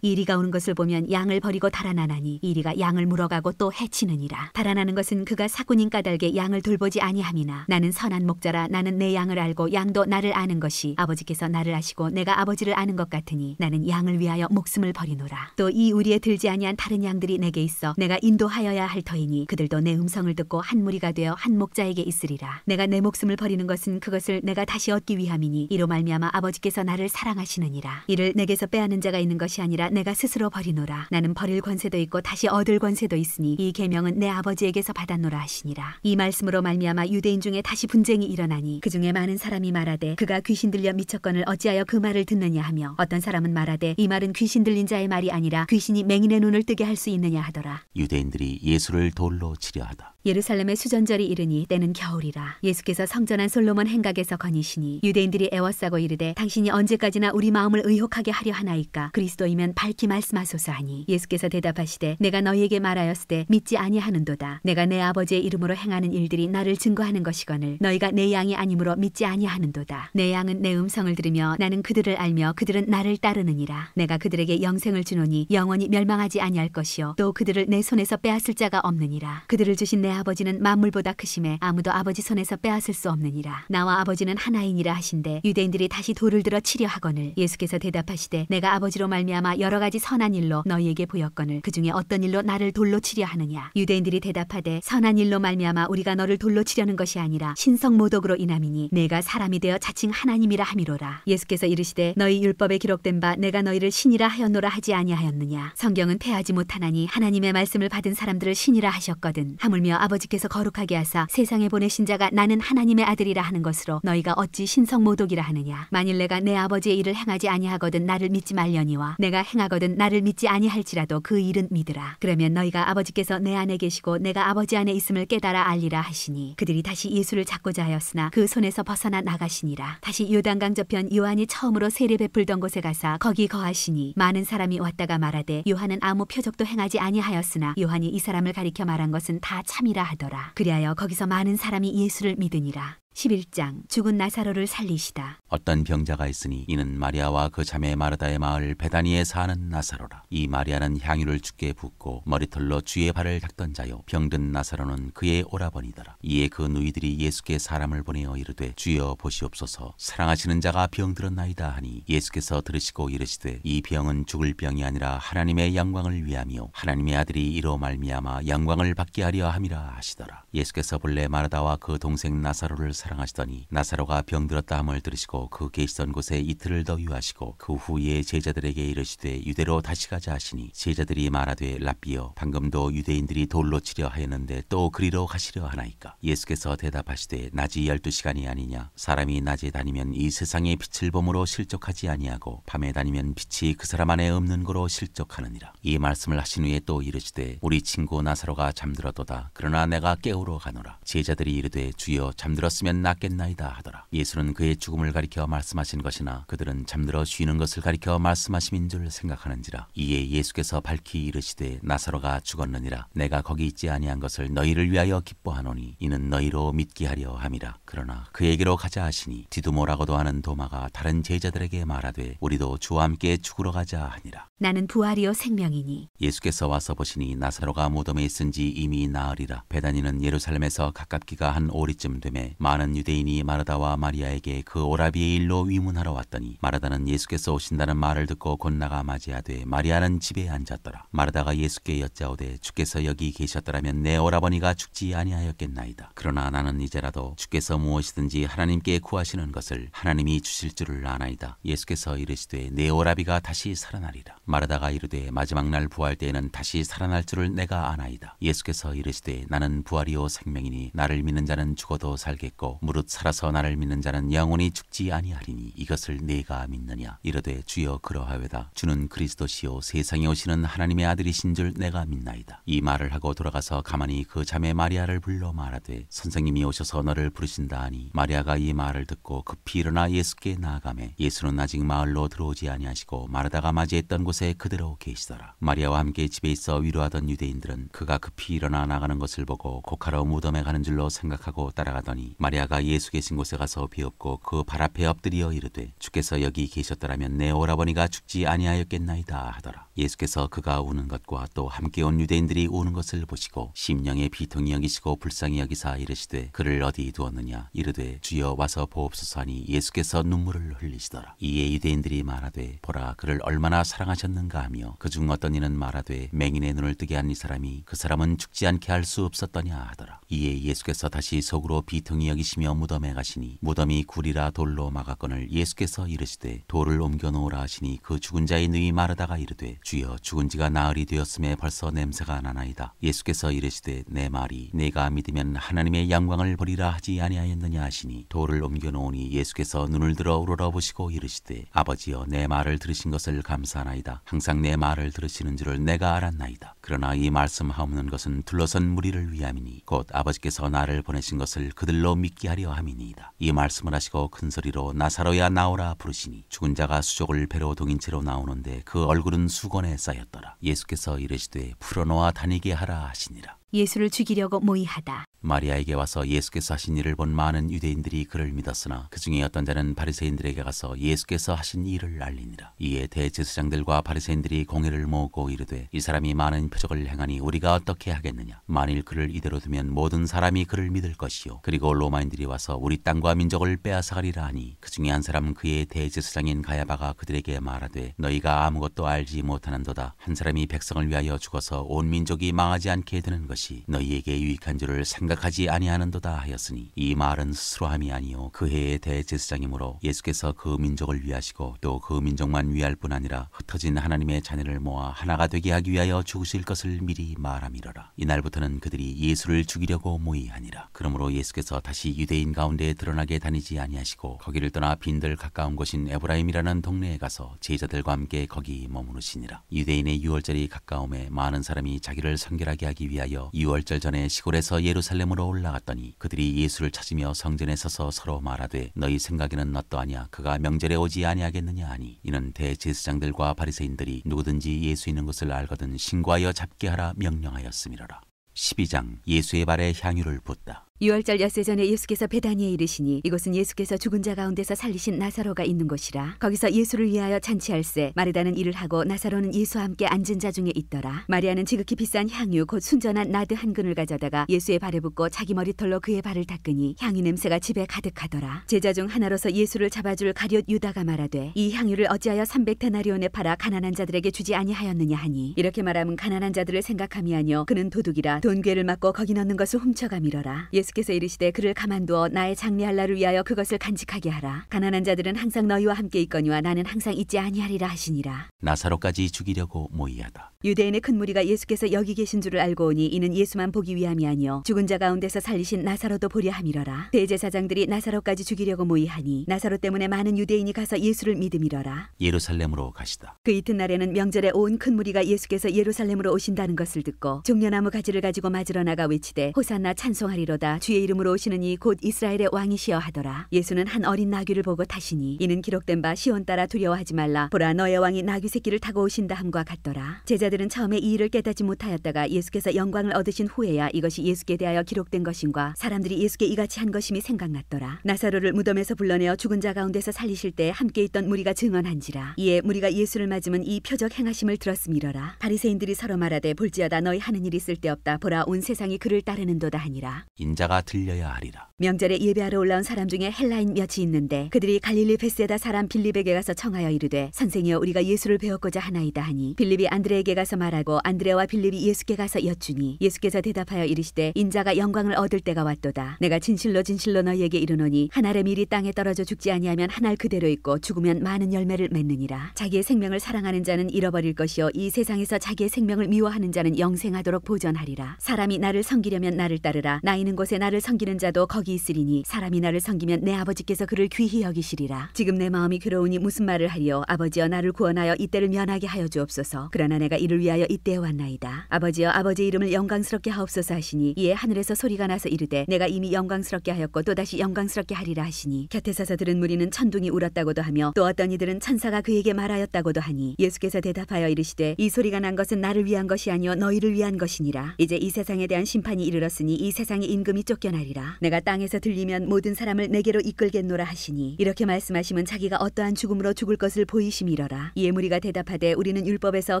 [SPEAKER 2] 이리가 오는 것을 보면 양을 버리고 달아나나니 이리가 양을 물어가고 또 해치느니라. 달아나는 것은 그가 삭구님 까닭에 양을 돌보지 아니함이나 나는 선한 목자라. 나는 내 양을 알고 양도 나를 아는 것이 아버지께서 나를 아시고 내가 아버지를 아는 것 같으니 나는 양을 위하여 목숨을 버리노라. 또 이 우리에 들지 아니한 다른 양들이 내게 있어 내가 인도하여야 할 터이니 그들도 내 음성을 듣고 한 무리가 되어 한 목자에게 있으리라. 내가 내 목숨을 버리는 것은 그것을 내가 다시 얻기 위함이니 이로 말미암아 아버지께서 나를 사랑하시느니라. 이를 내게서 빼앗는 자가 있는 것이 아니라 내가 스스로 버리노라. 나는 버릴 권세도 있고 다시 얻을 권세도 있으니 이 계명은 내 아버지에게서 받았노라 하시니라. 이 말씀으로 말미암아 유대인 중에 다시 분쟁이 일어나니 그 중에 많은 사람이 말하되 그가 귀신 들려 미쳤거늘 어찌하여 그 말을 듣느냐 하며 어떤 사람은 말하되 이 말은 귀신 들린 자의 말이 아니라 귀신이 맹인의 눈을 뜨게 할 수 있느냐 하더라.
[SPEAKER 1] 유대인들이 예수를 돌로 치려 하다.
[SPEAKER 2] 예루살렘의 수전절이 이르니 때는 겨울이라. 예수께서 성전한 솔로몬 행각에서 거니시니 유대인들이 애워싸고 이르되 당신이 언제까지나 우리 마음을 의혹하게 하려 하나이까. 그리스도이면 밝히 말씀하소서 하니 예수께서 대답하시되 내가 너희에게 말하였으되 믿지 아니하는도다. 내가 내 아버지의 이름으로 행하는 일들이 나를 증거하는 것이거늘 너희가 내 양이 아니므로 믿지 아니하는도다. 내 양은 내 음성을 들으며 나는 그들을 알며 그들은 나를 따르느니라. 내가 그들에게 영생을 주노니 영원히 멸망하지 아니할 것이요 또 그들을 내 손에서 빼앗을 자가 없느니라. 그들을 주신 내 아버지는 만물보다 크심에 아무도 아버지 손에서 빼앗을 수 없느니라. 나와 아버지는 하나이니라 하신대 유대인들이 다시 돌을 들어 치려 하거늘 예수께서 대답하시되 내가 아버지로 말미암아 여러 가지 선한 일로 너희에게 보였거늘 그 중에 어떤 일로 나를 돌로 치려 하느냐. 유대인들이 대답하되 선한 일로 말미암아 우리가 너를 돌로 치려는 것이 아니라 신성모독으로 인함이니 내가 사람이 되어 자칭 하나님이라 함이로라. 예수께서 이르시되 너희 율법에 기록된 바 내가 너희를 신이라 하였노라 하지 아니하였느냐. 성경은 패하지 못하나니 하나님의 말씀을 받은 사람들을 신이라 하셨거든. 하물며 아버지께서 거룩하게 하사 세상에 보내신 자가 나는 하나님의 아들이라 하는 것으로 너희가 어찌 신성모독이라 하느냐. 만일 내가 내 아버지의 일을 행하지 아니하거든 나를 믿지 말려니와 내가 행하거든 나를 믿지 아니할지라도 그 일은 믿으라. 그러면 너희가 아버지께서 내 안에 계시고 내가 아버지 안에 있음을 깨달아 알리라 하시니 그들이 다시 예수를 잡고자 하였으나 그 손에서 벗어나 나가시니라. 다시 요단강 저편 요한이 처음으로 세례 베풀던 곳에 가사 거기 거하시니 많은 사람이 왔다가 말하되 요한은 아무 표적도 행하지 아니하였으나 요한이 이 사람을 가리켜 말한 것은 다 참이라 하더라. 그리하여 거기서 많은 사람이 예수를 믿으니라. 11장 죽은 나사로를 살리시다.
[SPEAKER 1] 어떤 병자가 있으니 이는 마리아와 그 자매 마르다의 마을 베다니에 사는 나사로라. 이 마리아는 향유를 주께 붓고 머리털로 주의 발을 닦던 자요 병든 나사로는 그의 오라버니더라. 이에 그 누이들이 예수께 사람을 보내어 이르되 주여 보시옵소서 사랑하시는 자가 병들었나이다 하니 예수께서 들으시고 이르시되 이 병은 죽을 병이 아니라 하나님의 영광을 위함이요 하나님의 아들이 이로 말미암아 영광을 받게 하려 함이라 하시더라. 예수께서 본래 마르다와 그 동생 나사로를 사랑하시더니 나사로가 병들었다 함을 들으시고 그 계시던 곳에 이틀을 더 유하시고 그 후에 제자들에게 이르시되 유대로 다시 가자 하시니 제자들이 말하되 랍비여 방금도 유대인들이 돌로 치려 하였는데 또 그리로 가시려 하나이까. 예수께서 대답하시되 낮이 12시간이 아니냐. 사람이 낮에 다니면 이 세상의 빛을 봄으로 실족하지 아니하고 밤에 다니면 빛이 그 사람 안에 없는 거로 실족하느니라. 이 말씀을 하신 후에 또 이르시되 우리 친구 나사로가 잠들었도다. 그러나 내가 깨우러 가노라. 제자들이 이르되 주여 잠들었으면 낫겠나이다 하더라. 예수는 그의 죽음을 가리켜 말씀하신 것이나 그들은 잠들어 쉬는 것을 가리켜 말씀하심인 줄 생각하는지라. 이에 예수께서 밝히 이르시되 나사로가 죽었느니라. 내가 거기 있지 아니한 것을 너희를 위하여 기뻐하노니 이는 너희로 믿게 하려 함이라. 그러나 그에게로 가자 하시니 디두모라고도 하는 도마가 다른 제자들에게 말하되 우리도 주와 함께 죽으러 가자 하니라.
[SPEAKER 2] 나는 부활이요 생명이니.
[SPEAKER 1] 예수께서 와서 보시니 나사로가 무덤에 있은지 이미 나으리라. 베다니는 예루살렘에서 가깝기가 한 오리쯤 되매 많은 유대인이 마르다와 마리아에게 그 오라비의 일로 위문하러 왔더니 마르다는 예수께서 오신다는 말을 듣고 곧 나가 맞이하되 마리아는 집에 앉았더라. 마르다가 예수께 여짜오되 주께서 여기 계셨더라면 내 오라버니가 죽지 아니하였겠나이다. 그러나 나는 이제라도 주께서 무엇이든지 하나님께 구하시는 것을 하나님이 주실 줄을 아나이다. 예수께서 이르시되 내 오라비가 다시 살아나리라. 마르다가 이르되 마지막 날 부활 때에는 다시 살아날 줄을 내가 아나이다. 예수께서 이르시되 나는 부활이요 생명이니 나를 믿는 자는 죽어도 살겠고 하고 무릇 살아서 나를 믿는 자는 영원히 죽지 아니하리니 이것을 내가 믿느냐. 이르되 주여 그러하외다. 주는 그리스도시요 세상에 오시는 하나님의 아들이신 줄 내가 믿나이다. 이 말을 하고 돌아가서 가만히 그 자매 마리아를 불러 말하되 선생님이 오셔서 너를 부르신다 하니 마리아가 이 말을 듣고 급히 일어나 예수께 나아가매 예수는 아직 마을로 들어오지 아니하시고 마르다가 맞이했던 곳에 그대로 계시더라. 마리아와 함께 집에 있어 위로하던 유대인들은 그가 급히 일어나 나가는 것을 보고 곡하러 무덤에 가는 줄로 생각하고 따라가더니 마리아가 예수 계신 곳에 가서 비엎고 그 발 앞에 엎드려 이르되 주께서 여기 계셨더라면 내 오라버니가 죽지 아니하였겠나이다 하더라. 예수께서 그가 우는 것과 또 함께 온 유대인들이 우는 것을 보시고 심령에 비통히 여기시고 불쌍히 여기사 이르시되 그를 어디 두었느냐. 이르되 주여 와서 보옵소서 하니 예수께서 눈물을 흘리시더라. 이에 유대인들이 말하되 보라 그를 얼마나 사랑하셨는가 하며 그중 어떤 이는 말하되 맹인의 눈을 뜨게 한 이 사람이 그 사람은 죽지 않게 할 수 없었더냐 하더라. 이에 예수께서 다시 속으로 비통히 여기시며 무덤에 가시니 무덤이 굴이라 돌로 막았거늘 예수께서 이르시되 돌을 옮겨 놓으라 하시니 그 죽은 자의 누이 마르다가 이르되 주여 죽은 지가 나흘이 되었음에 벌써 냄새가 나나이다. 예수께서 이르시되 내 말이 내가 믿으면 하나님의 영광을 보리라 하지 아니하였느냐 하시니 돌을 옮겨 놓으니 예수께서 눈을 들어 우러러보시고 이르시되 아버지여 내 말을 들으신 것을 감사하나이다. 항상 내 말을 들으시는 줄을 내가 알았나이다. 그러나 이 말씀하옵는 것은 둘러선 무리를 위함이니 곧 아버지께서 나를 보내신 것을 그들로 믿게 하려 함이니이다. 이 말씀을 하시고 큰 소리로 나사로야 나오라 부르시니 죽은 자가 수족을 배로 동인 채로 나오는데 그 얼굴은 수건에 쌓였더라. 예수께서 이르시되 풀어놓아 다니게 하라 하시니라.
[SPEAKER 2] 예수를 죽이려고 모의하다.
[SPEAKER 1] 마리아에게 와서 예수께서 하신 일을 본 많은 유대인들이 그를 믿었으나 그 중에 어떤 자는 바리새인들에게 가서 예수께서 하신 일을 알리니라. 이에 대제사장들과 바리새인들이 공회를 모으고 이르되 이 사람이 많은 표적을 행하니 우리가 어떻게 하겠느냐. 만일 그를 이대로 두면 모든 사람이 그를 믿을 것이요 그리고 로마인들이 와서 우리 땅과 민족을 빼앗아가리라 하니 그 중에 한 사람 그의 대제사장인 가야바가 그들에게 말하되 너희가 아무것도 알지 못하는도다. 한 사람이 백성을 위하여 죽어서 온 민족이 망하지 않게 되는 것이 너희에게 유익한 줄을 생각하지 아니하는도다 하였으니 이 말은 스스로 함이 아니요 그 해의 대제사장이므로 예수께서 그 민족을 위하시고 또 그 민족만 위할 뿐 아니라 흩어진 하나님의 자녀를 모아 하나가 되게 하기 위하여 죽으실 것을 미리 말함이러라. 이날부터는 그들이 예수를 죽이려고 모의하니라. 그러므로 예수께서 다시 유대인 가운데 드러나게 다니지 아니하시고 거기를 떠나 빈들 가까운 곳인 에브라임이라는 동네에 가서 제자들과 함께 거기 머무르시니라. 유대인의 유월절이 가까움에 많은 사람이 자기를 성결하게 하기 위하여 유월절 전에 시골에서 예루살렘으로 올라갔더니 그들이 예수를 찾으며 성전에 서서 서로 말하되 너희 생각에는 어떠하냐. 그가 명절에 오지 아니하겠느냐 하니 이는 대제사장들과 바리새인들이 누구든지 예수 있는 것을 알거든 신고하여 잡게 하라 명령하였음이로라. 12장 예수의 발에 향유를 붓다.
[SPEAKER 2] 유월절 엿새 전에 예수께서 베다니에 이르시니 이곳은 예수께서 죽은 자 가운데서 살리신 나사로가 있는 곳이라. 거기서 예수를 위하여 잔치할세 마르다는 일을 하고 나사로는 예수와 함께 앉은 자 중에 있더라. 마리아는 지극히 비싼 향유 곧 순전한 나드 한 근을 가져다가 예수의 발에 붓고 자기 머리털로 그의 발을 닦으니 향유 냄새가 집에 가득하더라. 제자 중 하나로서 예수를 잡아줄 가룟 유다가 말하되 이 향유를 어찌하여 300데나리온에 팔아 가난한 자들에게 주지 아니하였느냐 하니 이렇게 말하면 가난한 자들을 생각함이 아니요 그는 도둑이라 돈괴를 맞고 거기 넣는 것을 훔쳐감이러라. 예수께서 이르시되 그를 가만두어 나의 장례할 날을 위하여 그것을 간직하게 하라. 가난한 자들은 항상 너희와 함께 있거니와 나는 항상 있지 아니하리라 하시니라.
[SPEAKER 1] 나사로까지 죽이려고 모의하다.
[SPEAKER 2] 유대인의 큰 무리가 예수께서 여기 계신 줄을 알고 오니 이는 예수만 보기 위함이 아니요 죽은 자 가운데서 살리신 나사로도 보려 함이러라. 대제사장들이 나사로까지 죽이려고 모의하니 나사로 때문에 많은 유대인이 가서 예수를 믿음이러라.
[SPEAKER 1] 예루살렘으로 가시다.
[SPEAKER 2] 그 이튿날에는 명절에 온 큰 무리가 예수께서 예루살렘으로 오신다는 것을 듣고 종려나무 가지를 가지고 맞으러 나가 외치되 호산나 찬송하리로다. 주의 이름으로 오시는 이 곧 이스라엘의 왕이시여 하더라. 예수는 한 어린 나귀를 보고 타시니 이는 기록된 바 시온 따라 두려워하지 말라. 보라 너의 왕이 나귀 새끼를 타고 오신다 함과 같더라. 제자들은 처음에 이 일을 깨닫지 못하였다가 예수께서 영광을 얻으신 후에야 이것이 예수께 대하여 기록된 것인과 사람들이 예수께 이같이 한 것임이 생각났더라. 나사로를 무덤에서 불러내어 죽은 자 가운데서 살리실 때 함께 있던 무리가 증언한지라. 이에 무리가 예수를 맞으면 이 표적 행하심을 들었음이러라. 바리새인들이 서로 말하되 볼지어다 너희 하는 일이 쓸데없다. 보라 온 세상이 그를 따르는도다 하니라.
[SPEAKER 1] 인자가 들려야 하리라.
[SPEAKER 2] 명절에 예배하러 올라온 사람 중에 헬라인 몇이 있는데 그들이 갈릴리 베세다 사람 빌립에게 가서 청하여 이르되 선생이여 우리가 예수를 배웠고자 하나이다 하니 빌립이 안드레에게 가서 말하고 안드레와 빌립이 예수께 가서 여쭈니 예수께서 대답하여 이르시되 인자가 영광을 얻을 때가 왔도다. 내가 진실로 진실로 너희에게 이르노니 한 알의 밀이 땅에 떨어져 죽지 아니하면 한 알 그대로 있고 죽으면 많은 열매를 맺느니라. 자기의 생명을 사랑하는 자는 잃어버릴 것이요 이 세상에서 자기의 생명을 미워하는 자는 영생하도록 보전하리라. 사람이 나를 섬기려면 나를 따르라. 나 있는 곳에 곳에 나를 섬기는 자도 거기 있으리니 사람이 나를 섬기면 내 아버지께서 그를 귀히 여기시리라. 지금 내 마음이 괴로우니 무슨 말을 하리요. 아버지여 나를 구원하여 이때를 면하게 하여 주옵소서. 그러나 내가 이를 위하여 이때에 왔나이다. 아버지여 아버지의 이름을 영광스럽게 하옵소서 하시니 이에 하늘에서 소리가 나서 이르되 내가 이미 영광스럽게 하였고 또다시 영광스럽게 하리라 하시니 곁에 서서 들은 무리는 천둥이 울었다고도 하며 또 어떤 이들은 천사가 그에게 말하였다고도 하니 예수께서 대답하여 이르시되 이 소리가 난 것은 나를 위한 것이 아니요 너희를 위한 것이니라. 이제 이 세상에 대한 심판이 이르렀으니 이 세상의 임금이 쫓겨나리라. 내가 땅에서 들리면 모든 사람을 내게로 이끌겠노라 하시니 이렇게 말씀하시면 자기가 어떠한 죽음으로 죽을 것을 보이심이러라. 이에 무리가 대답하되 우리는 율법에서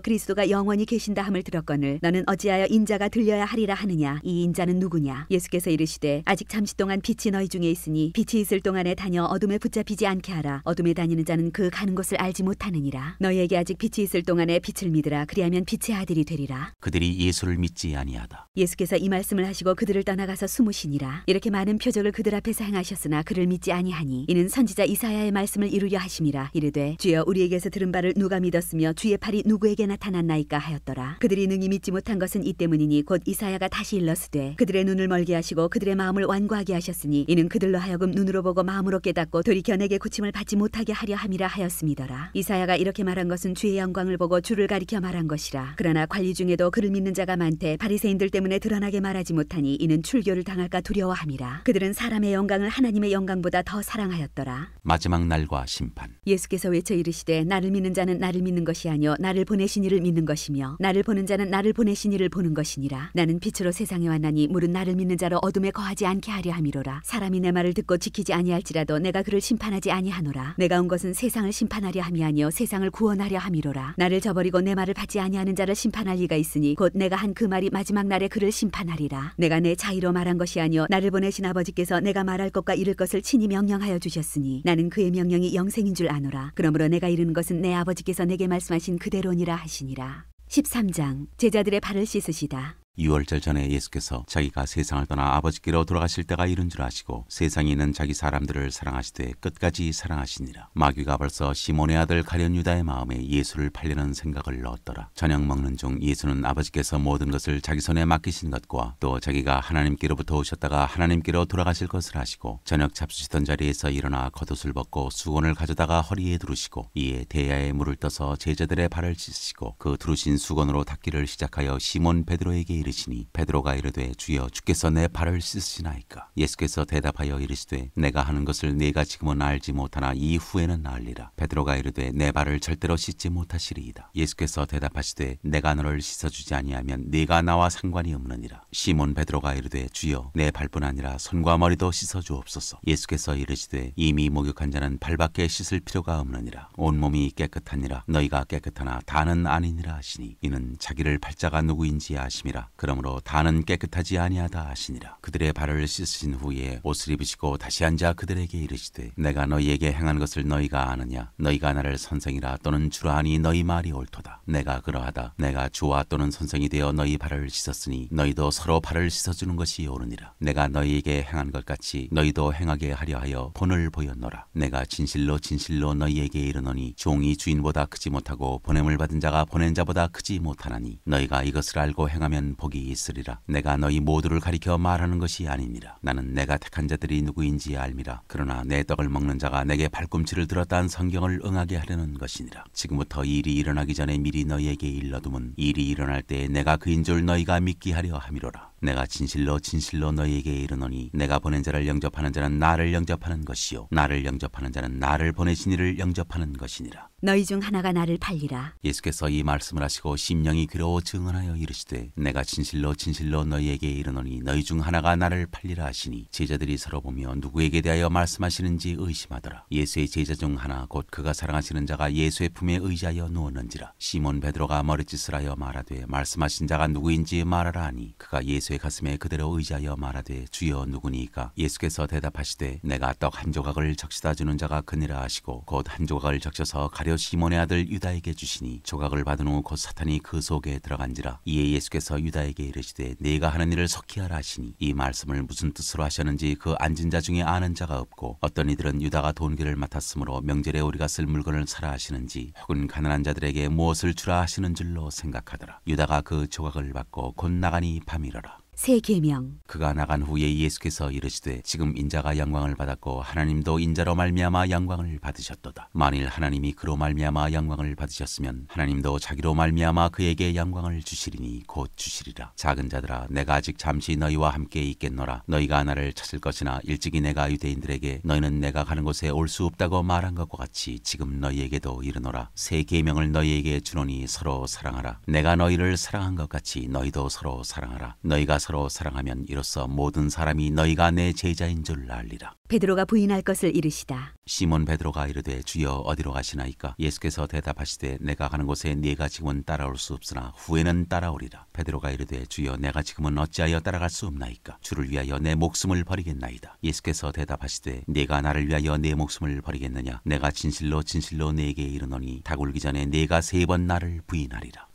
[SPEAKER 2] 그리스도가 영원히 계신다 함을 들었거늘 너는 어찌하여 인자가 들려야 하리라 하느냐. 이 인자는 누구냐. 예수께서 이르시되 아직 잠시 동안 빛이 너희 중에 있으니 빛이 있을 동안에 다녀 어둠에 붙잡히지 않게 하라. 어둠에 다니는 자는 그 가는 곳을 알지 못하느니라. 너희에게 아직 빛이 있을 동안에 빛을 믿으라. 그리하면 빛의 아들이 되리라.
[SPEAKER 1] 그들이 예수를 믿지 아니하다.
[SPEAKER 2] 예수께서 이 말씀을 하시고 그들을 떠나가서 숨으시니라. 이렇게 많은 표적을 그들 앞에서 행하셨으나 그를 믿지 아니하니 이는 선지자 이사야의 말씀을 이루려 하심이라. 이르되 주여 우리에게서 들은 바를 누가 믿었으며 주의 팔이 누구에게 나타났나이까 하였더라. 그들이 능히 믿지 못한 것은 이 때문이니 곧 이사야가 다시 일렀으되 그들의 눈을 멀게 하시고 그들의 마음을 완고하게 하셨으니 이는 그들로 하여금 눈으로 보고 마음으로 깨닫고 돌이켜 내게 고침을 받지 못하게 하려 함이라 하였음이더라. 이사야가 이렇게 말한 것은 주의 영광을 보고 주를 가리켜 말한 것이라. 그러나 관리 중에도 그를 믿는 자가 많되 바리새인들 때문에 드러나게 말하지 못하니 이는 출교를 당할까 두려워함이라. 그들은 사람의 영광을 하나님의 영광보다 더 사랑하였더라.
[SPEAKER 1] 마지막 날과 심판.
[SPEAKER 2] 예수께서 외쳐 이르시되 나를 믿는 자는 나를 믿는 것이 아니요 나를 보내신 이를 믿는 것이며 나를 보는 자는 나를 보내신 이를 보는 것이니라. 나는 빛으로 세상에 왔나니 물은 나를 믿는 자로 어둠에 거하지 않게 하려 함이로라. 사람이 내 말을 듣고 지키지 아니할지라도 내가 그를 심판하지 아니하노라. 내가 온 것은 세상을 심판하려 함이 아니요 세상을 구원하려 함이로라. 나를 저버리고 내 말을 받지 아니하는 자를 심판할 리가 있으니 곧 내가 한 그 말이 마지막 날에 그를 심판하리라. 내가 내 자의로 말한 것이 아니요 나를 보내신 아버지께서 내가 말할 것과 이를 것을 친히 명령하여 주셨으니 나는 그의 명령이 영생인 줄 아노라. 그러므로 내가 이르는 것은 내 아버지께서 내게 말씀하신 그대로니라 하시니라. 13장 제자들의 발을 씻으시다.
[SPEAKER 1] 유월절 전에 예수께서 자기가 세상을 떠나 아버지께로 돌아가실 때가 이른 줄 아시고 세상에 있는 자기 사람들을 사랑하시되 끝까지 사랑하시니라. 마귀가 벌써 시몬의 아들 가룟 유다의 마음에 예수를 팔려는 생각을 넣었더라. 저녁 먹는 중 예수는 아버지께서 모든 것을 자기 손에 맡기신 것과 또 자기가 하나님께로부터 오셨다가 하나님께로 돌아가실 것을 아시고 저녁 잡수시던 자리에서 일어나 겉옷을 벗고 수건을 가져다가 허리에 두르시고 이에 대야에 물을 떠서 제자들의 발을 씻으시고 그 두르신 수건으로 닦기를 시작하여 시몬 베드로에게 이르시니 베드로가 이르되 주여 주께서 내 발을 씻으시나이까. 예수께서 대답하여 이르시되 내가 하는 것을 네가 지금은 알지 못하나 이후에는 알리라. 베드로가 이르되 내 발을 절대로 씻지 못하시리이다. 예수께서 대답하시되 내가 너를 씻어주지 아니하면 네가 나와 상관이 없느니라. 시몬 베드로가 이르되 주여 내 발뿐 아니라 손과 머리도 씻어주옵소서. 예수께서 이르시되 이미 목욕한 자는 발밖에 씻을 필요가 없느니라. 온몸이 깨끗하니라. 너희가 깨끗하나 다는 아니니라 하시니 이는 자기를 팔자가 누구인지 아심이라. 그러므로 다는 깨끗하지 아니하다 하시니라. 그들의 발을 씻으신 후에 옷을 입으시고 다시 앉아 그들에게 이르시되 내가 너희에게 행한 것을 너희가 아느냐. 너희가 나를 선생이라 또는 주라 하니 너희 말이 옳도다. 내가 그러하다. 내가 주와 또는 선생이 되어 너희 발을 씻었으니 너희도 서로 발을 씻어주는 것이 옳으니라. 내가 너희에게 행한 것 같이 너희도 행하게 하려 하여 본을 보였노라. 내가 진실로 진실로 너희에게 이르노니 종이 주인보다 크지 못하고 보냄을 받은 자가 보낸 자보다 크지 못하나니 너희가 이것을 알고 행하면 복이 있으리라. 내가 너희 모두를 가리켜 말하는 것이 아니니라. 나는 내가 택한 자들이 누구인지 알미라. 그러나 내 떡을 먹는 자가 내게 발꿈치를 들었다는 성경을 응하게 하려는 것이니라. 지금부터 일이 일어나기 전에 미리 너희에게 일러두면 일이 일어날 때 내가 그인 줄 너희가 믿게 하려 함이로라. 내가 진실로 진실로 너희에게 이르노니 내가 보낸 자를 영접하는 자는 나를 영접하는 것이요 나를 영접하는 자는 나를 보내신 이를 영접하는 것이니라.
[SPEAKER 2] 너희 중 하나가 나를 팔리라.
[SPEAKER 1] 예수께서 이 말씀을 하시고 심령이 괴로워 증언하여 이르시되 내가 진실로 진실로 너희에게 이르노니 너희 중 하나가 나를 팔리라 하시니 제자들이 서로 보며 누구에게 대하여 말씀하시는지 의심하더라. 예수의 제자 중 하나 곧 그가 사랑하시는 자가 예수의 품에 의지하여 누웠는지라. 시몬 베드로가 머리짓을 하여 말하되 말씀하신 자가 누구인지 말하라 하니 그가 예수의 가슴에 그대로 의지하여 말하되 주여 누구니까. 예수께서 대답하시되 내가 떡 한 조각을 적시다 주는 자가 그니라 하시고 곧 한 조각을 적셔서 가려 시몬의 아들 유다에게 주시니 조각을 받은 후 곧 사탄이 그 속에 들어간지라. 이에 예수께서 유다에게 이르시되 네가 하는 일을 속히 하라 하시니 이 말씀을 무슨 뜻으로 하셨는지 그 앉은 자 중에 아는 자가 없고 어떤 이들은 유다가 돈계를 맡았으므로 명절에 우리가 쓸 물건을 사라 하시는지 혹은 가난한 자들에게 무엇을 주라 하시는 줄로 생각하더라. 유다가 그 조각을 받고 곧 나가니 밤이러라.
[SPEAKER 2] 새 계명.
[SPEAKER 1] 그가 나간 후에 예수께서 이르시되 지금 인자가 영광을 받았고 하나님도 인자로 말미암아 영광을 받으셨도다. 만일 하나님이 그로 말미암아 영광을 받으셨으면 하나님도 자기로 말미암아 그에게 영광을 주시리니 곧 주시리라. 작은 자들아 내가 아직 잠시 너희와 함께 있겠노라. 너희가 나를 찾을 것이나 일찍이 내가 유대인들에게 너희는 내가 가는 곳에 올 수 없다고 말한 것과 같이 지금 너희에게도 이르노라. 새 계명을 너희에게 주노니 서로 사랑하라. 내가 너희를 사랑한 것 같이 너희도 서로 사랑하라. 너희가 서로 사랑하면 이로써 모든 사람이 너희가 내 제자인 줄 알리라.
[SPEAKER 2] 베드로가 부인할 것을 이르시다.
[SPEAKER 1] 시몬 베드로가 이르되 주여 어디로 가시나이까? 예수께서 대답하시되 내가 가는 곳에 네가 지금은 따라올 수 없으나 후에는 따라오리라. 베드로가 이르되 주여 내가 지금은 어찌하여 따라갈 수 없나이까? 주를 위하여 내 목숨을 버리겠나이다. 예수께서 대답하시되 네가 나를 위하여 내 목숨을 버리겠느냐? 내가 진실로 진실로 네게 이르노니 닭울기 전에 네가 3번 나를 부인하리라.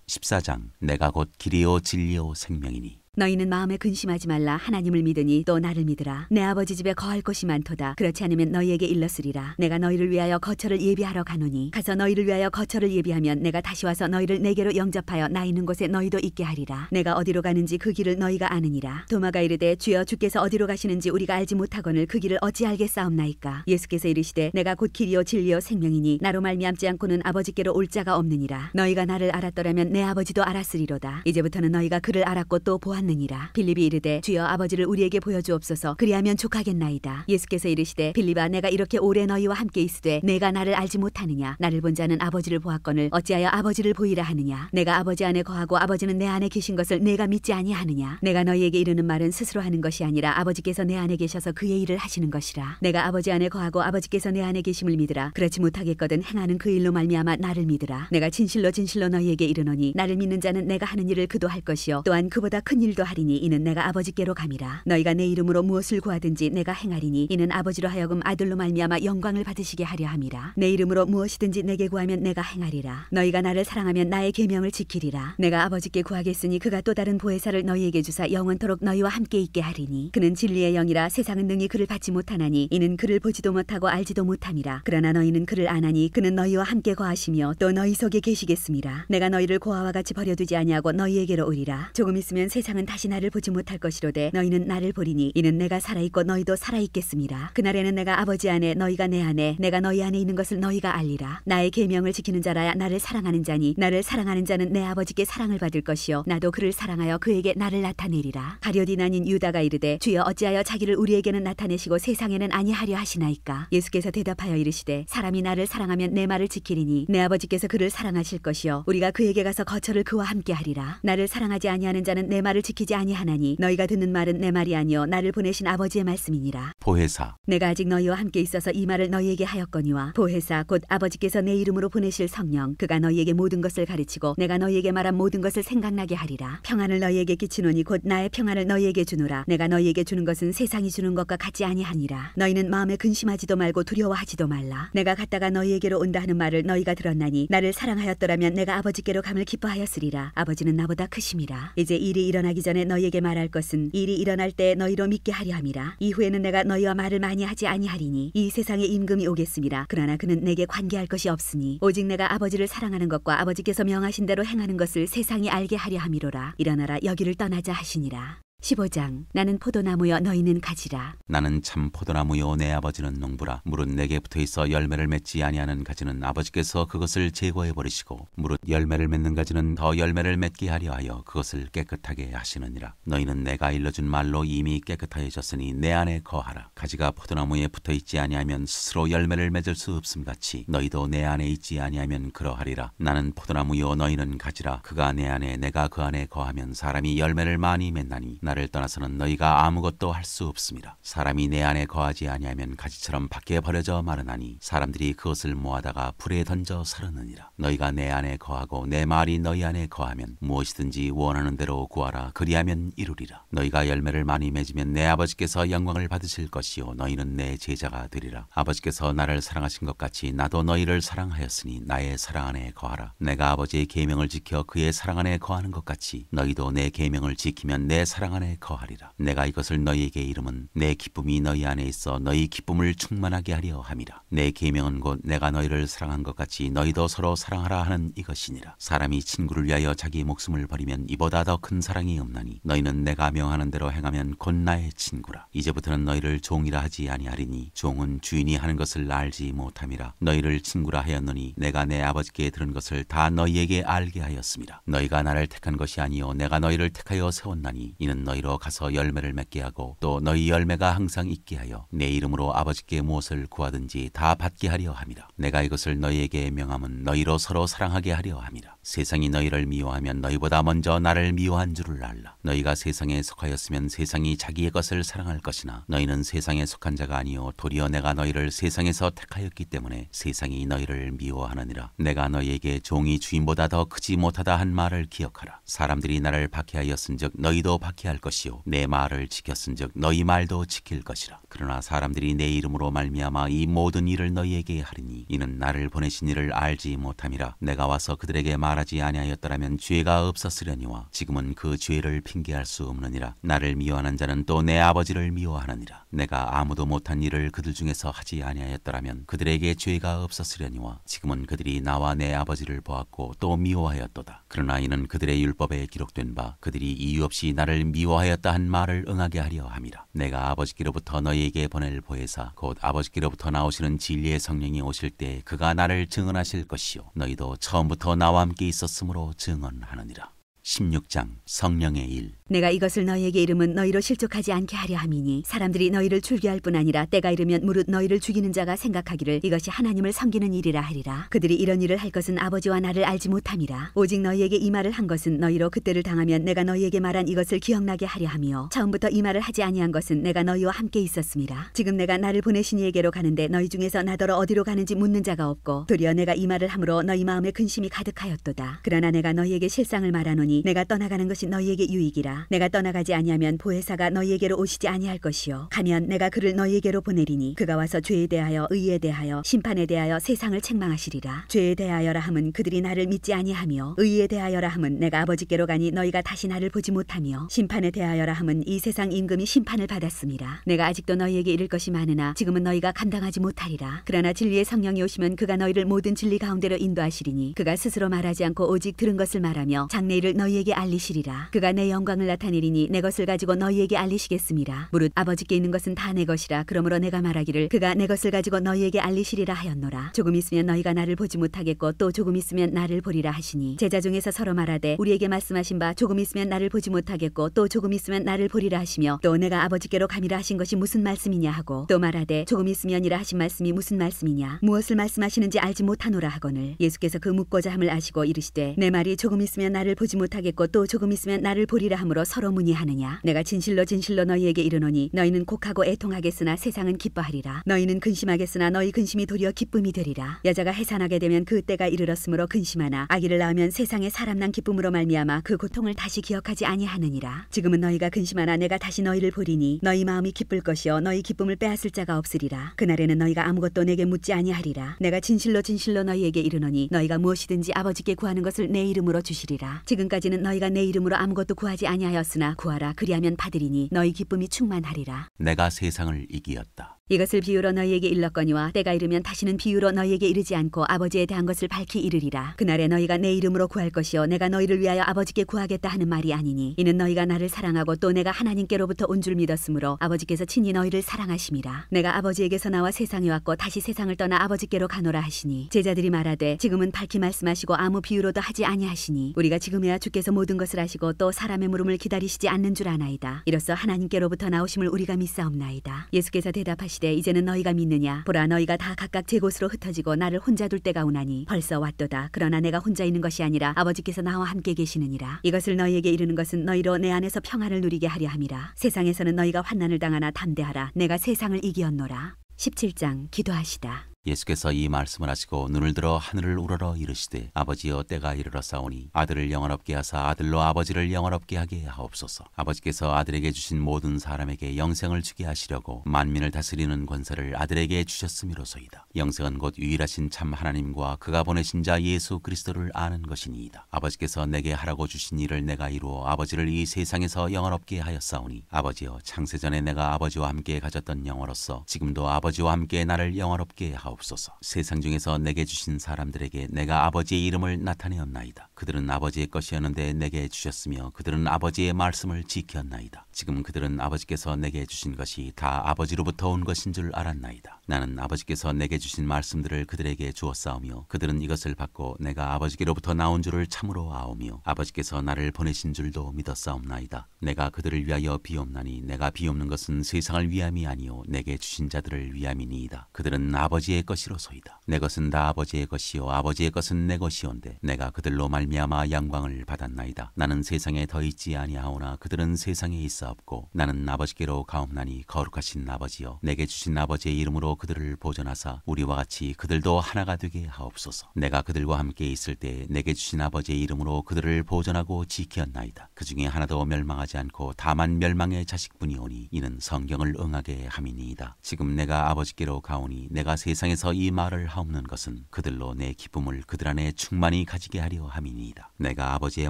[SPEAKER 1] 14장 내가 곧 길이요 진리요 생명이니
[SPEAKER 2] 너희는 마음에 근심하지 말라. 하나님을 믿으니 또 나를 믿으라. 내 아버지 집에 거할 곳이 많도다. 그렇지 않으면 너희에게 일렀으리라. 내가 너희를 위하여 거처를 예비하러 가노니 가서 너희를 위하여 거처를 예비하면 내가 다시 와서 너희를 내게로 영접하여 나 있는 곳에 너희도 있게 하리라. 내가 어디로 가는지 그 길을 너희가 아느니라. 도마가 이르되 주여 주께서 어디로 가시는지 우리가 알지 못하거늘 그 길을 어찌 알겠사옵나이까? 예수께서 이르시되 내가 곧 길이요 진리요 생명이니 나로 말미암지 않고는 아버지께로 올 자가 없느니라. 너희가 나를 알았더라면 내 아버지도 알았으리로다. 이제부터는 너희가 그를 알았고 또 보았느니라. 빌립이 이르되 주여 아버지를 우리에게 보여주옵소서. 그리하면 족하겠나이다. 예수께서 이르시되 빌립아 내가 이렇게 오래 너희와 함께 있으되 내가 나를 알지 못하느냐? 나를 본 자는 아버지를 보았거늘 어찌하여 아버지를 보이라 하느냐? 내가 아버지 안에 거하고 아버지는 내 안에 계신 것을 내가 믿지 아니하느냐? 내가 너희에게 이르는 말은 스스로 하는 것이 아니라 아버지께서 내 안에 계셔서 그의 일을 하시는 것이라. 내가 아버지 안에 거하고 아버지께서 내 안에 계심을 믿으라. 그렇지 못하겠거든 행하는 그 일로 말미암아 나를 믿으라. 내가 진실로 진실로 너희에게 이르노니 나를 믿는 자는 내가 하는 일을 그도 할 것이요 또한 그보다 큰 일도 하리니 이는 내가 아버지께로 감이라. 너희가 내 이름으로 무엇을 구하든지 내가 행하리니 이는 아버지로 하여금 아들로 말미암아 영광을 받으시게 하려 함이라. 내 이름으로 무엇이든지 내게 구하면 내가 행하리라. 너희가 나를 사랑하면 나의 계명을 지키리라. 내가 아버지께 구하겠으니 그가 또 다른 보혜사를 너희에게 주사 영원토록 너희와 함께 있게 하리니 그는 진리의 영이라. 세상은 능히 그를 받지 못하나니 이는 그를 보지도 못하고 알지도 못함이라. 그러나 너희는 그를 아나니 그는 너희와 함께 거하시며 또 너희 속에 계시겠음이라. 내가 너희를 고아와 같이 버려두지 아니하고 너희에게로 오리라. 조금 있으면 세상은 다시 나를 보지 못할 것이로되 너희는 나를 보리니 이는 내가 살아있고 너희도 살아있겠음이라. 그날에는 내가 아버지 안에 너희가 내 안에 내가 너희 안에 있는 것을 너희가 알리라. 나의 계명을 지키는 자라야 나를 사랑하는 자니 나를 사랑하는 자는 내 아버지께 사랑을 받을 것이요 나도 그를 사랑하여 그에게 나를 나타내리라. 가룟 아닌 유다가 이르되 주여 어찌하여 자기를 우리에게는 나타내시고 세상에는 아니하려 하시나이까? 예수께서 대답하여 이르시되 사람이 나를 사랑하면 내 말을 지키리니 내 아버지께서 그를 사랑하실 것이요 우리가 그에게 가서 거처를 그와 함께 하리라. 나를 사랑하지 아니하는 자는 내 말을 지키지 아니하나니 너희가 듣는 말은 내 말이 아니요 나를 보내신 아버지의 말씀이니라.
[SPEAKER 1] 보혜사
[SPEAKER 2] 내가 아직 너희와 함께 있어서 이 말을 너희에게 하였거니와 보혜사 곧 아버지께서 내 이름으로 보내실 성령 그가 너희에게 모든 것을 가르치고 내가 너희에게 말한 모든 것을 생각나게 하리라. 평안을 너희에게 끼치노니 곧 나의 평안을 너희에게 주노라. 내가 너희에게 주는 것은 세상이 주는 것과 같지 아니하니라. 너희는 마음에 근심하지도 말고 두려워하지도 말라. 내가 갔다가 너희에게로 온다 하는 말을 너희가 들었나니 나를 사랑하였더라면 내가 아버지께로 감을 기뻐하였으리라. 아버지는 나보다 크심이라. 이제 일이 일어나기 전에 너희에게 말할 것은 일이 일어날 때 너희로 믿게 하려 함이라. 이후에는 내가 너희와 말을 많이 하지 아니하리니 이 세상에 임금이 오겠습니다. 그러나 그는 내게 관계할 것이 없으니 오직 내가 아버지를 사랑하는 것과 아버지께서 명하신 대로 행하는 것을 세상이 알게 하려 함이로라. 일어나라 여기를 떠나자 하시니라. 15장 나는 포도나무여 너희는 가지라.
[SPEAKER 1] 나는 참 포도나무요 내 아버지는 농부라. 무릇 내게 붙어있어 열매를 맺지 아니하는 가지는 아버지께서 그것을 제거해 버리시고 무릇 열매를 맺는 가지는 더 열매를 맺게 하려 하여 그것을 깨끗하게 하시느니라. 너희는 내가 일러준 말로 이미 깨끗하여졌으니 내 안에 거하라. 가지가 포도나무에 붙어있지 아니하면 스스로 열매를 맺을 수 없음같이 너희도 내 안에 있지 아니하면 그러하리라. 나는 포도나무요 너희는 가지라. 그가 내 안에 내가 그 안에 거하면 사람이 열매를 많이 맺나니 나를 떠나서는 너희가 아무것도 할 수 없습니다. 사람이 내 안에 거하지 아니하면 가지처럼 밖에 버려져 마르나니 사람들이 그것을 모아다가 불에 던져 사르느니라. 너희가 내 안에 거하고 내 말이 너희 안에 거하면 무엇이든지 원하는 대로 구하라. 그리하면 이루리라. 너희가 열매를 많이 맺으면 내 아버지께서 영광을 받으실 것이요 너희는 내 제자가 되리라. 아버지께서 나를 사랑하신 것 같이 나도 너희를 사랑하였으니 나의 사랑 안에 거하라. 내가 아버지의 계명을 지켜 그의 사랑 안에 거하는 것 같이 너희도 내 계명을 지키면 내 사랑 안에 거하리라. 내가 이것을 너희에게 이름은 내 기쁨이 너희 안에 있어 너희 기쁨을 충만하게 하려 함이라. 내 계명은 곧 내가 너희를 사랑한 것 같이 너희도 서로 사랑하라 하는 이것이니라. 사람이 친구를 위하여 자기 목숨을 버리면 이보다 더 큰 사랑이 없나니 너희는 내가 명하는 대로 행하면 곧 나의 친구라. 이제부터는 너희를 종이라 하지 아니하리니 종은 주인이 하는 것을 알지 못함이라. 너희를 친구라 하였노니 내가 내 아버지께 들은 것을 다 너희에게 알게 하였음이라. 너희가 나를 택한 것이 아니요 내가 너희를 택하여 세웠나니 이는 너희로 가서 열매를 맺게 하고 또 너희 열매가 항상 있게 하여 내 이름으로 아버지께 무엇을 구하든지 다 받게 하려 함이라. 내가 이것을 너희에게 명함은 너희로 서로 사랑하게 하려 함이라. 세상이 너희를 미워하면 너희보다 먼저 나를 미워한 줄을 알라. 너희가 세상에 속하였으면 세상이 자기의 것을 사랑할 것이나 너희는 세상에 속한 자가 아니요 도리어 내가 너희를 세상에서 택하였기 때문에 세상이 너희를 미워하느니라. 내가 너희에게 종이 주인보다 더 크지 못하다 한 말을 기억하라. 사람들이 나를 박해하였은즉 너희도 박해할 것이요 내 말을 지켰은즉 너희 말도 지킬 것이라. 그러나 사람들이 내 이름으로 말미암아 이 모든 일을 너희에게 하리니 이는 나를 보내신 이를 알지 못함이라. 내가 와서 그들에게 말하지 아니하였더라면 죄가 없었으려니와 지금은 그 죄를 핑계할 수 없느니라. 나를 미워하는 자는 또 내 아버지를 미워하느니라. 내가 아무도 못한 일을 그들 중에서 하지 아니하였더라면 그들에게 죄가 없었으려니와 지금은 그들이 나와 내 아버지를 보았고 또 미워하였도다. 그러나 이는 그들의 율법에 기록된 바 그들이 이유 없이 나를 미워하였다 한 말을 응하게 하려 함이라. 내가 아버지께로부터 너희에게 보낼 보혜사 곧 아버지께로부터 나오시는 진리의 성령이 오실 때 그가 나를 증언하실 것이요 너희도 처음부터 나와 함께 있었으므로 증언하느니라. 16장 성령의 일.
[SPEAKER 2] 내가 이것을 너희에게 이름은 너희로 실족하지 않게 하려 함이니 사람들이 너희를 줄귀할 뿐 아니라 때가 이르면 무릇 너희를 죽이는 자가 생각하기를 이것이 하나님을 섬기는 일이라 하리라. 그들이 이런 일을 할 것은 아버지와 나를 알지 못함이라. 오직 너희에게 이 말을 한 것은 너희로 그때를 당하면 내가 너희에게 말한 이것을 기억나게 하려 함이요 처음부터 이 말을 하지 아니한 것은 내가 너희와 함께 있었음이라. 지금 내가 나를 보내신 이에게로 가는데 너희 중에서 나더러 어디로 가는지 묻는 자가 없고 도리어 내가 이 말을 함으로 너희 마음에 근심이 가득하였도다. 그러나 내가 너희에게 실상을 말하노니 내가 떠나가는 것이 너희에게 유익이라. 내가 떠나가지 아니하면 보혜사가 너희에게로 오시지 아니할 것이요 가면 내가 그를 너희에게로 보내리니 그가 와서 죄에 대하여 의에 대하여 심판에 대하여 세상을 책망하시리라. 죄에 대하여라 함은 그들이 나를 믿지 아니하며 의에 대하여라 함은 내가 아버지께로 가니 너희가 다시 나를 보지 못하며 심판에 대하여라 함은 이 세상 임금이 심판을 받았음이라. 내가 아직도 너희에게 이를 것이 많으나 지금은 너희가 감당하지 못하리라. 그러나 진리의 성령이 오시면 그가 너희를 모든 진리 가운데로 인도하시리니 그가 스스로 말하지 않고 오직 들은 것을 말하며 장래일을 너희에게 알리시리라. 그가 내 영광을 나타내리니 내 것을 가지고 너희에게 알리시겠음이라. 무릇 아버지께 있는 것은 다 내 것이라. 그러므로 내가 말하기를 그가 내 것을 가지고 너희에게 알리시리라 하였노라. 조금 있으면 너희가 나를 보지 못하겠고 또 조금 있으면 나를 보리라 하시니 제자 중에서 서로 말하되 우리에게 말씀하신 바 조금 있으면 나를 보지 못하겠고 또 조금 있으면 나를 보리라 하시며 또 내가 아버지께로 가미라 하신 것이 무슨 말씀이냐 하고 또 말하되 조금 있으면이라 하신 말씀이 무슨 말씀이냐 무엇을 말씀하시는지 알지 못하노라 하거늘 예수께서 그 묻고자 함을 아시고 이르시되 내 말이 조금 있으면 나를 보지 못하겠고 또 조금 있으면 나를 보리라 함으로 서로 문의하느냐. 내가 진실로 진실로 너희에게 이르노니 너희는 곡하고 애통하겠으나 세상은 기뻐하리라. 너희는 근심하겠으나 너희 근심이 도리어 기쁨이 되리라. 여자가 해산하게 되면 그 때가 이르렀으므로 근심하나 아기를 낳으면 세상에 사람 난 기쁨으로 말미암아 그 고통을 다시 기억하지 아니하느니라. 지금은 너희가 근심하나 내가 다시 너희를 보리니 너희 마음이 기쁠 것이요 너희 기쁨을 빼앗을 자가 없으리라. 그날에는 너희가 아무것도 내게 묻지 아니하리라. 내가 진실로 진실로 너희에게 이르노니 너희가 무엇이든지 아버지께 구하는 것을 내 이름으로 주시리라. 지금까지는 너희가 내 이름으로 아무것도 구하지 아니하였으나 구하라 그리하면 받으리니 너희 기쁨이 충만하리라.
[SPEAKER 1] 내가 세상을 이기었다.
[SPEAKER 2] 이것을 비유로 너희에게 일렀거니와 때가 이르면 다시는 비유로 너희에게 이르지 않고 아버지에 대한 것을 밝히 이르리라. 그날에 너희가 내 이름으로 구할 것이요 내가 너희를 위하여 아버지께 구하겠다 하는 말이 아니니 이는 너희가 나를 사랑하고 또 내가 하나님께로부터 온 줄 믿었으므로 아버지께서 친히 너희를 사랑하심이라. 내가 아버지에게서 나와 세상에 왔고 다시 세상을 떠나 아버지께로 가노라 하시니 제자들이 말하되 지금은 밝히 말씀하시고 아무 비유로도 하지 아니하시니 우리가 지금에야 주께서 모든 것을 아시고 또 사람의 물음을 기다리시지 않는 줄 아나이다. 이로써 하나님께로부터 나오심을 우리가 믿사옵나이다. 예수께서 대답하시되 이제는 너희가 믿느냐. 보라 너희가 다 각각 제 곳으로 흩어지고 나를 혼자 둘 때가 오나니 벌써 왔도다. 그러나 내가 혼자 있는 것이 아니라 아버지께서 나와 함께 계시느니라. 이것을 너희에게 이르는 것은 너희로 내 안에서 평안을 누리게 하려 함이라. 세상에서는 너희가 환난을 당하나 담대하라. 내가 세상을 이기었노라. 17장 기도하시다.
[SPEAKER 1] 예수께서 이 말씀을 하시고 눈을 들어 하늘을 우러러 이르시되 아버지여 때가 이르러 싸우니 아들을 영원롭게 하사 아들로 아버지를 영원롭게 하게 하옵소서. 아버지께서 아들에게 주신 모든 사람에게 영생을 주게 하시려고 만민을 다스리는 권세를 아들에게 주셨음이로소이다. 영생은 곧 유일하신 참 하나님과 그가 보내신 자 예수 그리스도를 아는 것이니이다. 아버지께서 내게 하라고 주신 일을 내가 이루어 아버지를 이 세상에서 영원롭게 하였사오니 아버지여 창세전에 내가 아버지와 함께 가졌던 영화로서 지금도 아버지와 함께 나를 영원롭게 하옵소서. 세상 중에서 내게 주신 사람들에게 내가 아버지의 이름을 나타내었나이다. 그들은 아버지의 것이었는데 내게 주셨으며 그들은 아버지의 말씀을 지켰나이다. 지금 그들은 아버지께서 내게 주신 것이 다 아버지로부터 온 것인 줄 알았나이다. 나는 아버지께서 내게 주신 말씀들을 그들에게 주었사오며 그들은 이것을 받고 내가 아버지께로부터 나온 줄을 참으로 아오며 아버지께서 나를 보내신 줄도 믿었사옵나이다. 내가 그들을 위하여 비옵나니 내가 비옵는 것은 세상을 위함이 아니요 내게 주신 자들을 위함이니이다. 그들은 아버지의 것이로소이다. 내 것은 다 아버지의 것이요 아버지의 것은 내 것이온데 내가 그들로 말미암아 영광을 받았나이다. 나는 세상에 더 있지 아니하오나 그들은 세상에 있사옵고 나는 아버지께로 가옵나니 거룩하신 아버지여 내게 주신 아버지의 이름으로 그들을 보존하사 우리와 같이 그들도 하나가 되게 하옵소서. 내가 그들과 함께 있을 때 내게 주신 아버지의 이름으로 그들을 보존하고 지켰나이다. 그 중에 하나도 멸망하지 않고 다만 멸망의 자식뿐이오니 이는 성경을 응하게 함이니이다. 지금 내가 아버지께로 가오니 내가 세상에서 이 말을 하옵는 것은 그들로 내 기쁨을 그들 안에 충만히 가지게 하려 함이니이다. 내가 아버지의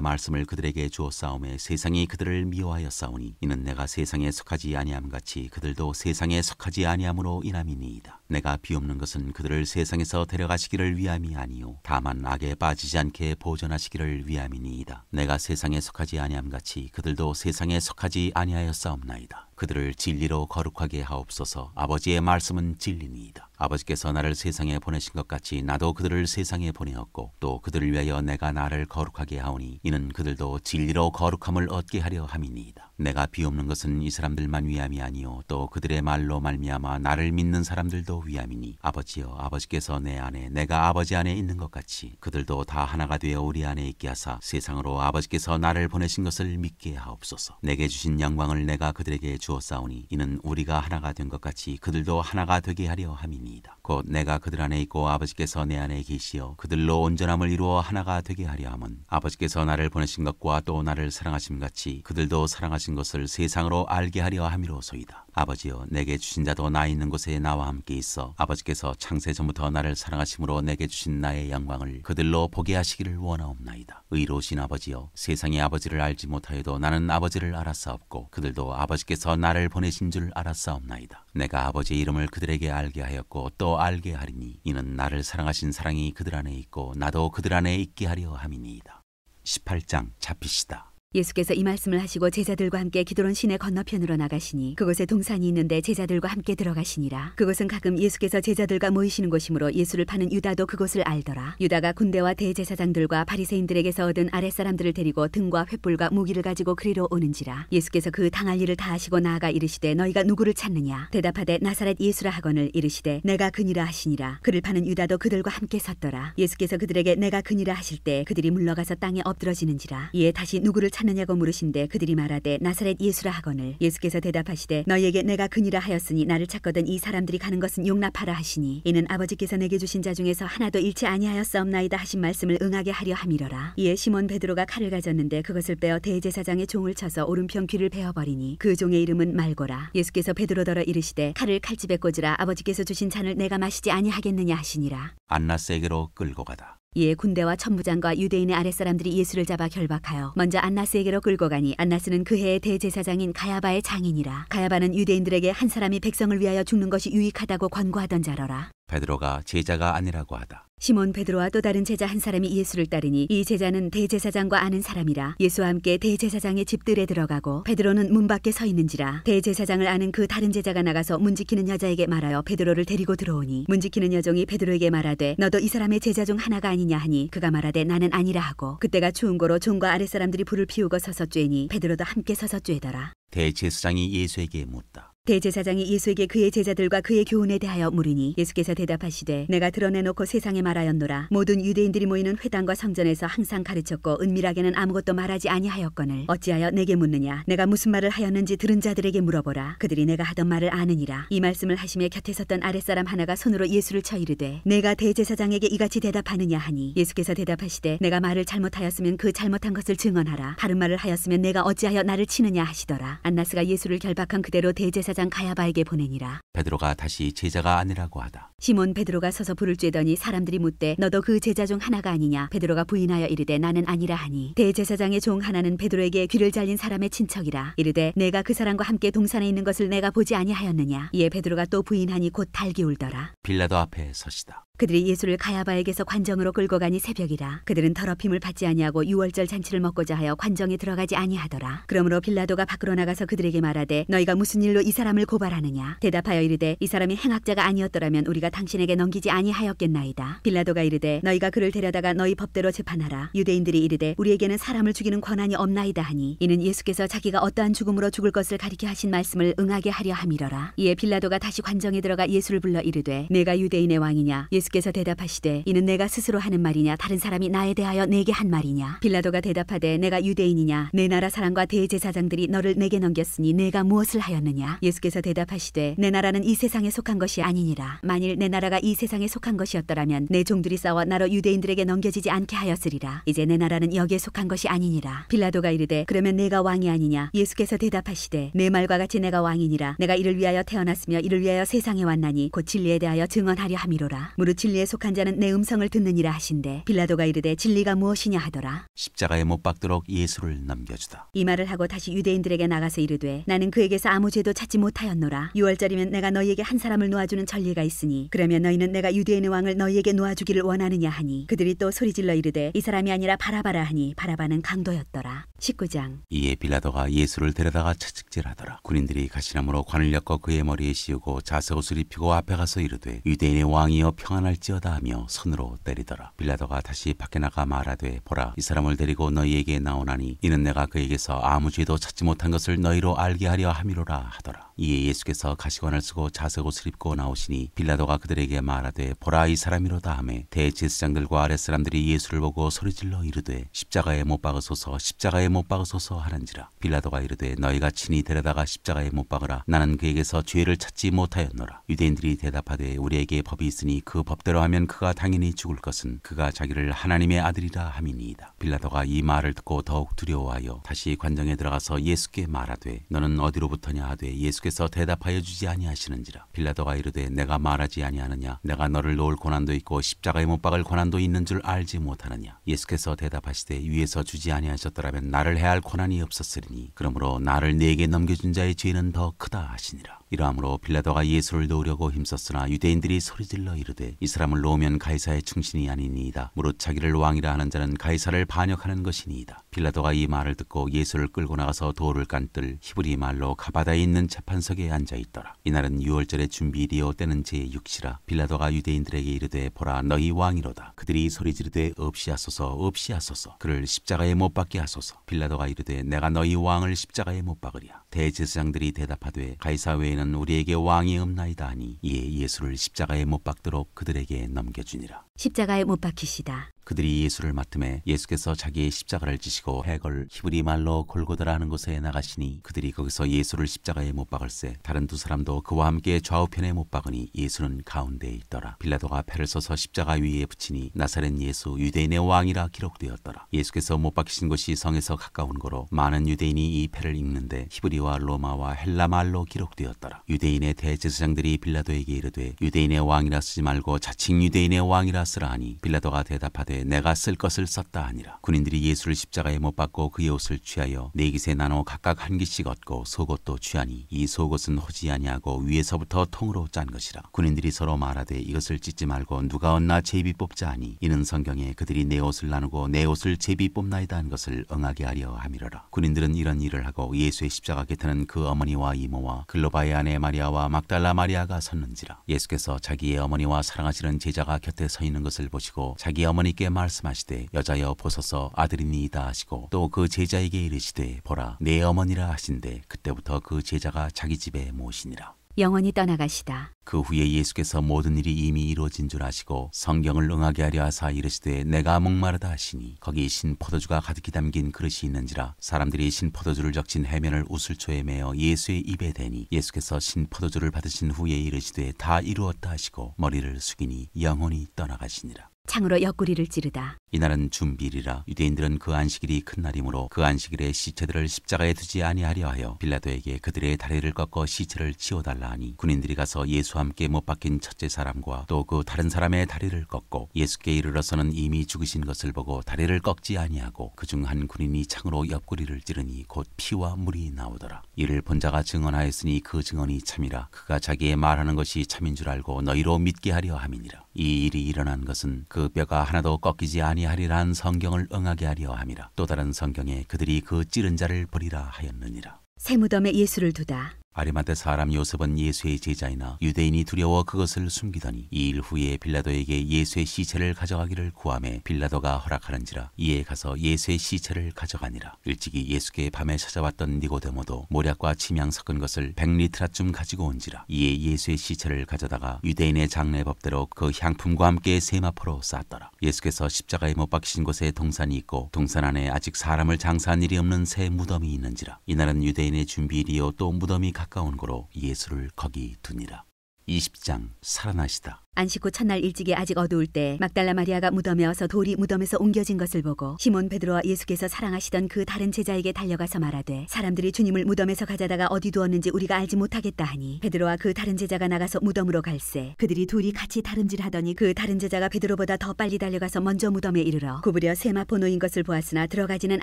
[SPEAKER 1] 말씀을 그들에게 주었사오매 세상이 그들을 미워하였사오니 이는 내가 세상에 속하지 아니함 같이 그들도 세상에 속하지 아니함으로 인함이니이다. 내가 비옵는 것은 그들을 세상에서 데려가시기를 위함이 아니요 다만 악에 빠지지 않게 보존하시기를 위함이니이다. 내가 세상에 속하지 아니함 같이 그들도 세상에 속하지 아니하였사옵나이다. 그들을 진리로 거룩하게 하옵소서. 아버지의 말씀은 진리니이다. 아버지께서 나를 세상에 보내신 것 같이 나도 그들을 세상에 보내었고 또 그들을 위하여 내가 나를 거룩하게 하오니 이는 그들도 진리로 거룩함을 얻게 하려 함이니이다. 내가 비옵는 것은 이 사람들만 위함이 아니요 또 그들의 말로 말미암아 나를 믿는 사람들도 위함이니 아버지여 아버지께서 내 안에 내가 아버지 안에 있는 것 같이 그들도 다 하나가 되어 우리 안에 있게 하사 세상으로 아버지께서 나를 보내신 것을 믿게 하옵소서. 내게 주신 영광을 내가 그들에게 주었사오니 이는 우리가 하나가 된 것 같이 그들도 하나가 되게 하려 함이니이다. 곧 내가 그들 안에 있고 아버지께서 내 안에 계시어 그들로 온전함을 이루어 하나가 되게 하려 함은 아버지께서 나를 보내신 것과 또 나를 사랑하심 같이 그들도 사랑하신 것을 세상으로 알게 하려 함이로소이다. 아버지여 내게 주신 자도 나 있는 곳에 나와 함께 있어 아버지께서 창세 전부터 나를 사랑하심으로 내게 주신 나의 영광을 그들로 보게 하시기를 원하옵나이다. 의로우신 아버지여 세상의 아버지를 알지 못하여도 나는 아버지를 알았사옵고 그들도 아버지께서 나를 보내신 줄 알았사옵나이다. 내가 아버지의 이름을 그들에게 알게 하였고 또 알게 하리니 이는 나를 사랑하신 사랑이 그들 안에 있고 나도 그들 안에 있게 하려 함이니이다. 18장 잡히시다.
[SPEAKER 2] 예수께서 이 말씀을 하시고 제자들과 함께 기드론 시내 건너편으로 나가시니 그곳에 동산이 있는데 제자들과 함께 들어가시니라. 그곳은 가끔 예수께서 제자들과 모이시는 곳이므로 예수를 파는 유다도 그곳을 알더라. 유다가 군대와 대제사장들과 바리새인들에게서 얻은 아랫사람들을 데리고 등과 횃불과 무기를 가지고 그리로 오는지라. 예수께서 그 당할 일을 다 하시고 나아가 이르시되 너희가 누구를 찾느냐. 대답하되 나사렛 예수라 하거늘 이르시되 내가 그니라 하시니라. 그를 파는 유다도 그들과 함께 섰더라. 예수께서 그들에게 내가 그니라 하실 때 그들이 물러가서 땅에 엎드러지는지라. 이에 다시 누구를 찾느냐고 물으신데 그들이 말하되 나사렛 예수라 하거늘 예수께서 대답하시되 너희에게 내가 그니라 하였으니 나를 찾거든 이 사람들이 가는 것은 용납하라 하시니 이는 아버지께서 내게 주신 자 중에서 하나도 잃지 아니하였사옵나이다 하신 말씀을 응하게 하려 함이로라. 이에 시몬 베드로가 칼을 가졌는데 그것을 빼어 대제사장의 종을 쳐서 오른편 귀를 베어버리니 그 종의 이름은 말고라. 예수께서 베드로더러 이르시되 칼을 칼집에 꽂으라. 아버지께서 주신 잔을 내가 마시지 아니하겠느냐 하시니라.
[SPEAKER 1] 안나스에게로 끌고 가다.
[SPEAKER 2] 이에 군대와 천부장과 유대인의 아랫사람들이 예수를 잡아 결박하여 먼저 안나스에게로 끌고 가니 안나스는 그 해의 대제사장인 가야바의 장인이라. 가야바는 유대인들에게 한 사람이 백성을 위하여 죽는 것이 유익하다고 권고하던 자로라.
[SPEAKER 1] 베드로가 제자가 아니라고 하다.
[SPEAKER 2] 시몬 베드로와 또 다른 제자 한 사람이 예수를 따르니 이 제자는 대제사장과 아는 사람이라. 예수와 함께 대제사장의 집들에 들어가고 베드로는 문 밖에 서 있는지라. 대제사장을 아는 그 다른 제자가 나가서 문 지키는 여자에게 말하여 베드로를 데리고 들어오니 문 지키는 여종이 베드로에게 말하되 너도 이 사람의 제자 중 하나가 아니냐 하니 그가 말하되 나는 아니라 하고 그때가 추운 고로 종과 아랫사람들이 불을 피우고 서서 쬐니 베드로도 함께 서서 쬐더라.
[SPEAKER 1] 대제사장이 예수에게 묻다.
[SPEAKER 2] 대제사장이 예수에게 그의 제자들과 그의 교훈에 대하여 물으니 예수께서 대답하시되 내가 드러내놓고 세상에 말하였노라. 모든 유대인들이 모이는 회당과 성전에서 항상 가르쳤고 은밀하게는 아무것도 말하지 아니하였거늘 어찌하여 내게 묻느냐. 내가 무슨 말을 하였는지 들은 자들에게 물어보라. 그들이 내가 하던 말을 아느니라. 이 말씀을 하시며 곁에 섰던 아랫사람 하나가 손으로 예수를 쳐 이르되 내가 대제사장에게 이같이 대답하느냐 하니 예수께서 대답하시되 내가 말을 잘못하였으면 그 잘못한 것을 증언하라. 바른 말을 하였으면 내가 어찌하여 나를 치느냐 하시더라. 안나스가 예수를 결박한 그대로 대제사장 가야바에게 보내니라.
[SPEAKER 1] 베드로가 다시 제자가 아니라고 하다.
[SPEAKER 2] 시몬 베드로가 서서 불을 쬐더니 사람들이 묻되 너도 그 제자 중 하나가 아니냐. 베드로가 부인하여 이르되 나는 아니라 하니 대제사장의 종 하나는 베드로에게 귀를 잘린 사람의 친척이라. 이르되 내가 그 사람과 함께 동산에 있는 것을 내가 보지 아니하였느냐. 이에 베드로가 또 부인하니 곧 달기 울더라.
[SPEAKER 1] 빌라도 앞에 서시다.
[SPEAKER 2] 그들이 예수를 가야바에게서 관정으로 끌고 가니 새벽이라. 그들은 더럽힘을 받지 아니하고 유월절 잔치를 먹고자 하여 관정에 들어가지 아니하더라. 그러므로 빌라도가 밖으로 나가서 그들에게 말하되 너희가 무슨 일로 이 사람을 고발하느냐. 대답하여 이르되 이 사람이 행악자가 아니었더라면 우리가 당신에게 넘기지 아니하였겠나이다. 빌라도가 이르되 너희가 그를 데려다가 너희 법대로 재판하라. 유대인들이 이르되 우리에게는 사람을 죽이는 권한이 없나이다 하니 이는 예수께서 자기가 어떠한 죽음으로 죽을 것을 가리켜 하신 말씀을 응하게 하려 함이러라. 이에 빌라도가 다시 관정에 들어가 예수를 불러 이르되 내가 유대인의 왕이냐. 예수께서 대답하시되 이는 내가 스스로 하는 말이냐 다른 사람이 나에 대하여 내게 한 말이냐. 빌라도가 대답하되 내가 유대인이냐. 내 나라 사람과 대제사장들이 너를 내게 넘겼으니 내가 무엇을 하였느냐. 예수께서 대답하시되 내 나라는 이 세상에 속한 것이 아니니라. 만일 내 나라가 이 세상에 속한 것이었더라면 내 종들이 싸워 나로 유대인들에게 넘겨지지 않게 하였으리라. 이제 내 나라는 여기에 속한 것이 아니니라. 빌라도가 이르되 그러면 내가 왕이 아니냐. 예수께서 대답하시되 내 말과 같이 내가 왕이니라. 내가 이를 위하여 태어났으며 이를 위하여 세상에 왔나니 곧 진리에 대하여 증언하려 함이로라. 무릇 진리에 속한 자는 내 음성을 듣느니라 하신대. 빌라도가 이르되 진리가 무엇이냐 하더라.
[SPEAKER 1] 십자가에 못 박도록 예수를 넘겨주다.
[SPEAKER 2] 이 말을 하고 다시 유대인들에게 나가서 이르되 나는 그에게서 아무 죄도 찾지 못하였노라. 유월절이면 내가 너희에게 한 사람을 놓아주는 전례가 있으니 그러면 너희는 내가 유대인의 왕을 너희에게 놓아주기를 원하느냐 하니 그들이 또 소리질러 이르되 이 사람이 아니라 바라바라 하니 바라바는 강도였더라. 19장.
[SPEAKER 1] 이에 빌라도가 예수를 데려다가 채찍질하더라. 군인들이 가시나무로 관을 엮어 그의 머리에 씌우고 자색옷을 입히고 앞에 가서 이르되 유대인의 왕이여 평안할지어다 하며 손으로 때리더라. 빌라도가 다시 밖에 나가 말하되 보라 이 사람을 데리고 너희에게 나오나니 이는 내가 그에게서 아무 죄도 찾지 못한 것을 너희로 알게 하려 함이로라 하더라. 이에 예수께서 가시관을 쓰고 자색옷을 입고 나오시니 빌라도가 그들에게 말하되 보라 이 사람이로다 하매 대제사장들과 아랫사람들이 예수를 보고 소리질러 이르되 십자가에 못 박으소서 십자가에 못 박으소서 하는지라. 빌라도가 이르되 너희가 친히 데려다가 십자가에 못 박으라. 나는 그에게서 죄를 찾지 못하였노라. 유대인들이 대답하되 우리에게 법이 있으니 그 법대로 하면 그가 당연히 죽을 것은 그가 자기를 하나님의 아들이라 함이니이다. 빌라도가 이 말을 듣고 더욱 두려워하여 다시 관정에 들어가서 예수께 말하되 너는 어디로부터냐 하되 예수께서 대답하여 주지 아니하시는지라. 빌라도가 이르되 내가 말하지 아니하느냐. 내가 너를 놓을 고난도 있고 십자가에 못 박을 고난도 있는 줄 알지 못하느냐. 예수께서 대답하시되 위에서 주지 아니하셨더라면 나를 해할 고난이 없었으리니 그러므로 나를 네게 넘겨준 자의 죄는 더 크다 하시니라. 이러함으로 빌라도가 예수를 놓으려고 힘썼으나 유대인들이 소리질러 이르되 이 사람을 놓으면 가이사의 충신이 아니니이다. 무릇 자기를 왕이라 하는 자는 가이사를 반역하는 것이니이다. 빌라도가 이 말을 듣고 예수를 끌고 나가서 돌을 깐뜰 히브리 말로 가바다에 있는 재판석에 앉아있더라. 이날은 유월절의 준비일이요 때는 제6시라. 빌라도가 유대인들에게 이르되 보라 너희 왕이로다. 그들이 소리지르되 없이하소서 없이하소서 그를 십자가에 못 박게 하소서. 빌라도가 이르되 내가 너희 왕을 십자가에 못 박으랴. 대제사장들이 대답하되 가이사 외에는 우리에게 왕이 없나이다 하니 이에 예수를 십자가에 못 박도록 그들에게 넘겨주니라.
[SPEAKER 2] 십자가에 못 박히시다.
[SPEAKER 1] 그들이 예수를 맡음에 예수께서 자기의 십자가를 지시고 해걸 히브리 말로 골고다라 하는 곳에 나가시니 그들이 거기서 예수를 십자가에 못 박을새 다른 두 사람도 그와 함께 좌우편에 못 박으니 예수는 가운데에 있더라. 빌라도가 패를 써서 십자가 위에 붙이니 나사렛 예수 유대인의 왕이라 기록되었더라. 예수께서 못 박히신 곳이 성에서 가까운 거로 많은 유대인이 이 패를 읽는데 히브리와 로마와 헬라 말로 기록되었더라. 유대인의 대제사장들이 빌라도에게 이르되 유대인의 왕이라 쓰지 말고 자칭 유대인의 왕이라 쓰라 하니 빌라도가 대답하되 내가 쓸 것을 썼다 하니라. 군인들이 예수를 십자가에 못 박고 그의 옷을 취하여 네 깃에 나눠 각각 한 깃씩 얻고 속옷도 취하니 이 속옷은 호지 아니하고 위에서부터 통으로 짠 것이라. 군인들이 서로 말하되 이것을 찢지 말고 누가 얻나 제비 뽑자 하니 이는 성경에 그들이 내 옷을 나누고 내 옷을 제비 뽑나이다 한 것을 응하게 하려 함이로라. 군인들은 이런 일을 하고 예수의 십자가 곁에는 그 어머니와 이모와 글로바의 아내 마리아와 막달라 마리아가 섰는지라. 예수께서 자기의 어머니와 사랑하시는 제자가 곁에 서 있는 것을 보시고 자기 어머니께 제자들에게 말씀하시되 여자여 보소서 아들이니이다 하시고 또 그 제자에게 이르시되 보라 내 어머니라 하신대 그때부터 그 제자가 자기 집에 모시니라.
[SPEAKER 2] 영원히 떠나가시다.
[SPEAKER 1] 그 후에 예수께서 모든 일이 이미 이루어진 줄 아시고 성경을 응하게 하려 하사 이르시되 내가 목마르다 하시니 거기 신 포도주가 가득히 담긴 그릇이 있는지라 사람들이 신 포도주를 적신 해면을 우슬초에 매어 예수의 입에 대니 예수께서 신 포도주를 받으신 후에 이르시되 다 이루었다 하시고 머리를 숙이니 영원히 떠나가시니라.
[SPEAKER 2] 창으로 옆구리를 찌르다.
[SPEAKER 1] 이날은 준비일이라 유대인들은 그 안식일이 큰 날이므로 그 안식일에 시체들을 십자가에 두지 아니하려 하여 빌라도에게 그들의 다리를 꺾어 시체를 치워달라 하니 군인들이 가서 예수와 함께 못 박힌 첫째 사람과 또 그 다른 사람의 다리를 꺾고 예수께 이르러서는 이미 죽으신 것을 보고 다리를 꺾지 아니하고 그중 한 군인이 창으로 옆구리를 찌르니 곧 피와 물이 나오더라. 이를 본 자가 증언하였으니 그 증언이 참이라. 그가 자기의 말하는 것이 참인 줄 알고 너희로 믿게 하려 함이니라. 이 일이 일어난 것은 그 뼈가 하나도 꺾이지 아니하리란 성경을 응하게 하려 함이라. 또 다른 성경에 그들이 그 찌른 자를 버리라 하였느니라.
[SPEAKER 2] 새 무덤에 예수를 두다.
[SPEAKER 1] 아리마대 사람 요셉은 예수의 제자이나 유대인이 두려워 그것을 숨기더니 이 일 후에 빌라도에게 예수의 시체를 가져가기를 구하매 빌라도가 허락하는지라. 이에 가서 예수의 시체를 가져가니라. 일찍이 예수께 밤에 찾아왔던 니고데모도 모략과 침향 섞은 것을 100리트라쯤 가지고 온지라. 이에 예수의 시체를 가져다가 유대인의 장례법대로 그 향품과 함께 세마포로 쌌더라. 예수께서 십자가에 못 박히신 곳에 동산이 있고 동산 안에 아직 사람을 장사한 일이 없는 새 무덤이 있는지라. 이날은 유대인의 준비일이요 또 무덤이 가까운 고로 예수를 거기 두니라. 20장 살아나시다.
[SPEAKER 2] 안식 후 첫날 일찍이 아직 어두울 때 막달라 마리아가 무덤에 와서 돌이 무덤에서 옮겨진 것을 보고 시몬 베드로와 예수께서 사랑하시던 그 다른 제자에게 달려가서 말하되 사람들이 주님을 무덤에서 가져다가 어디 두었는지 우리가 알지 못하겠다 하니 베드로와 그 다른 제자가 나가서 무덤으로 갈새 그들이 둘이 같이 다름질하더니 그 다른 제자가 베드로보다 더 빨리 달려가서 먼저 무덤에 이르러 구부려 세마포 놓인 것을 보았으나 들어가지는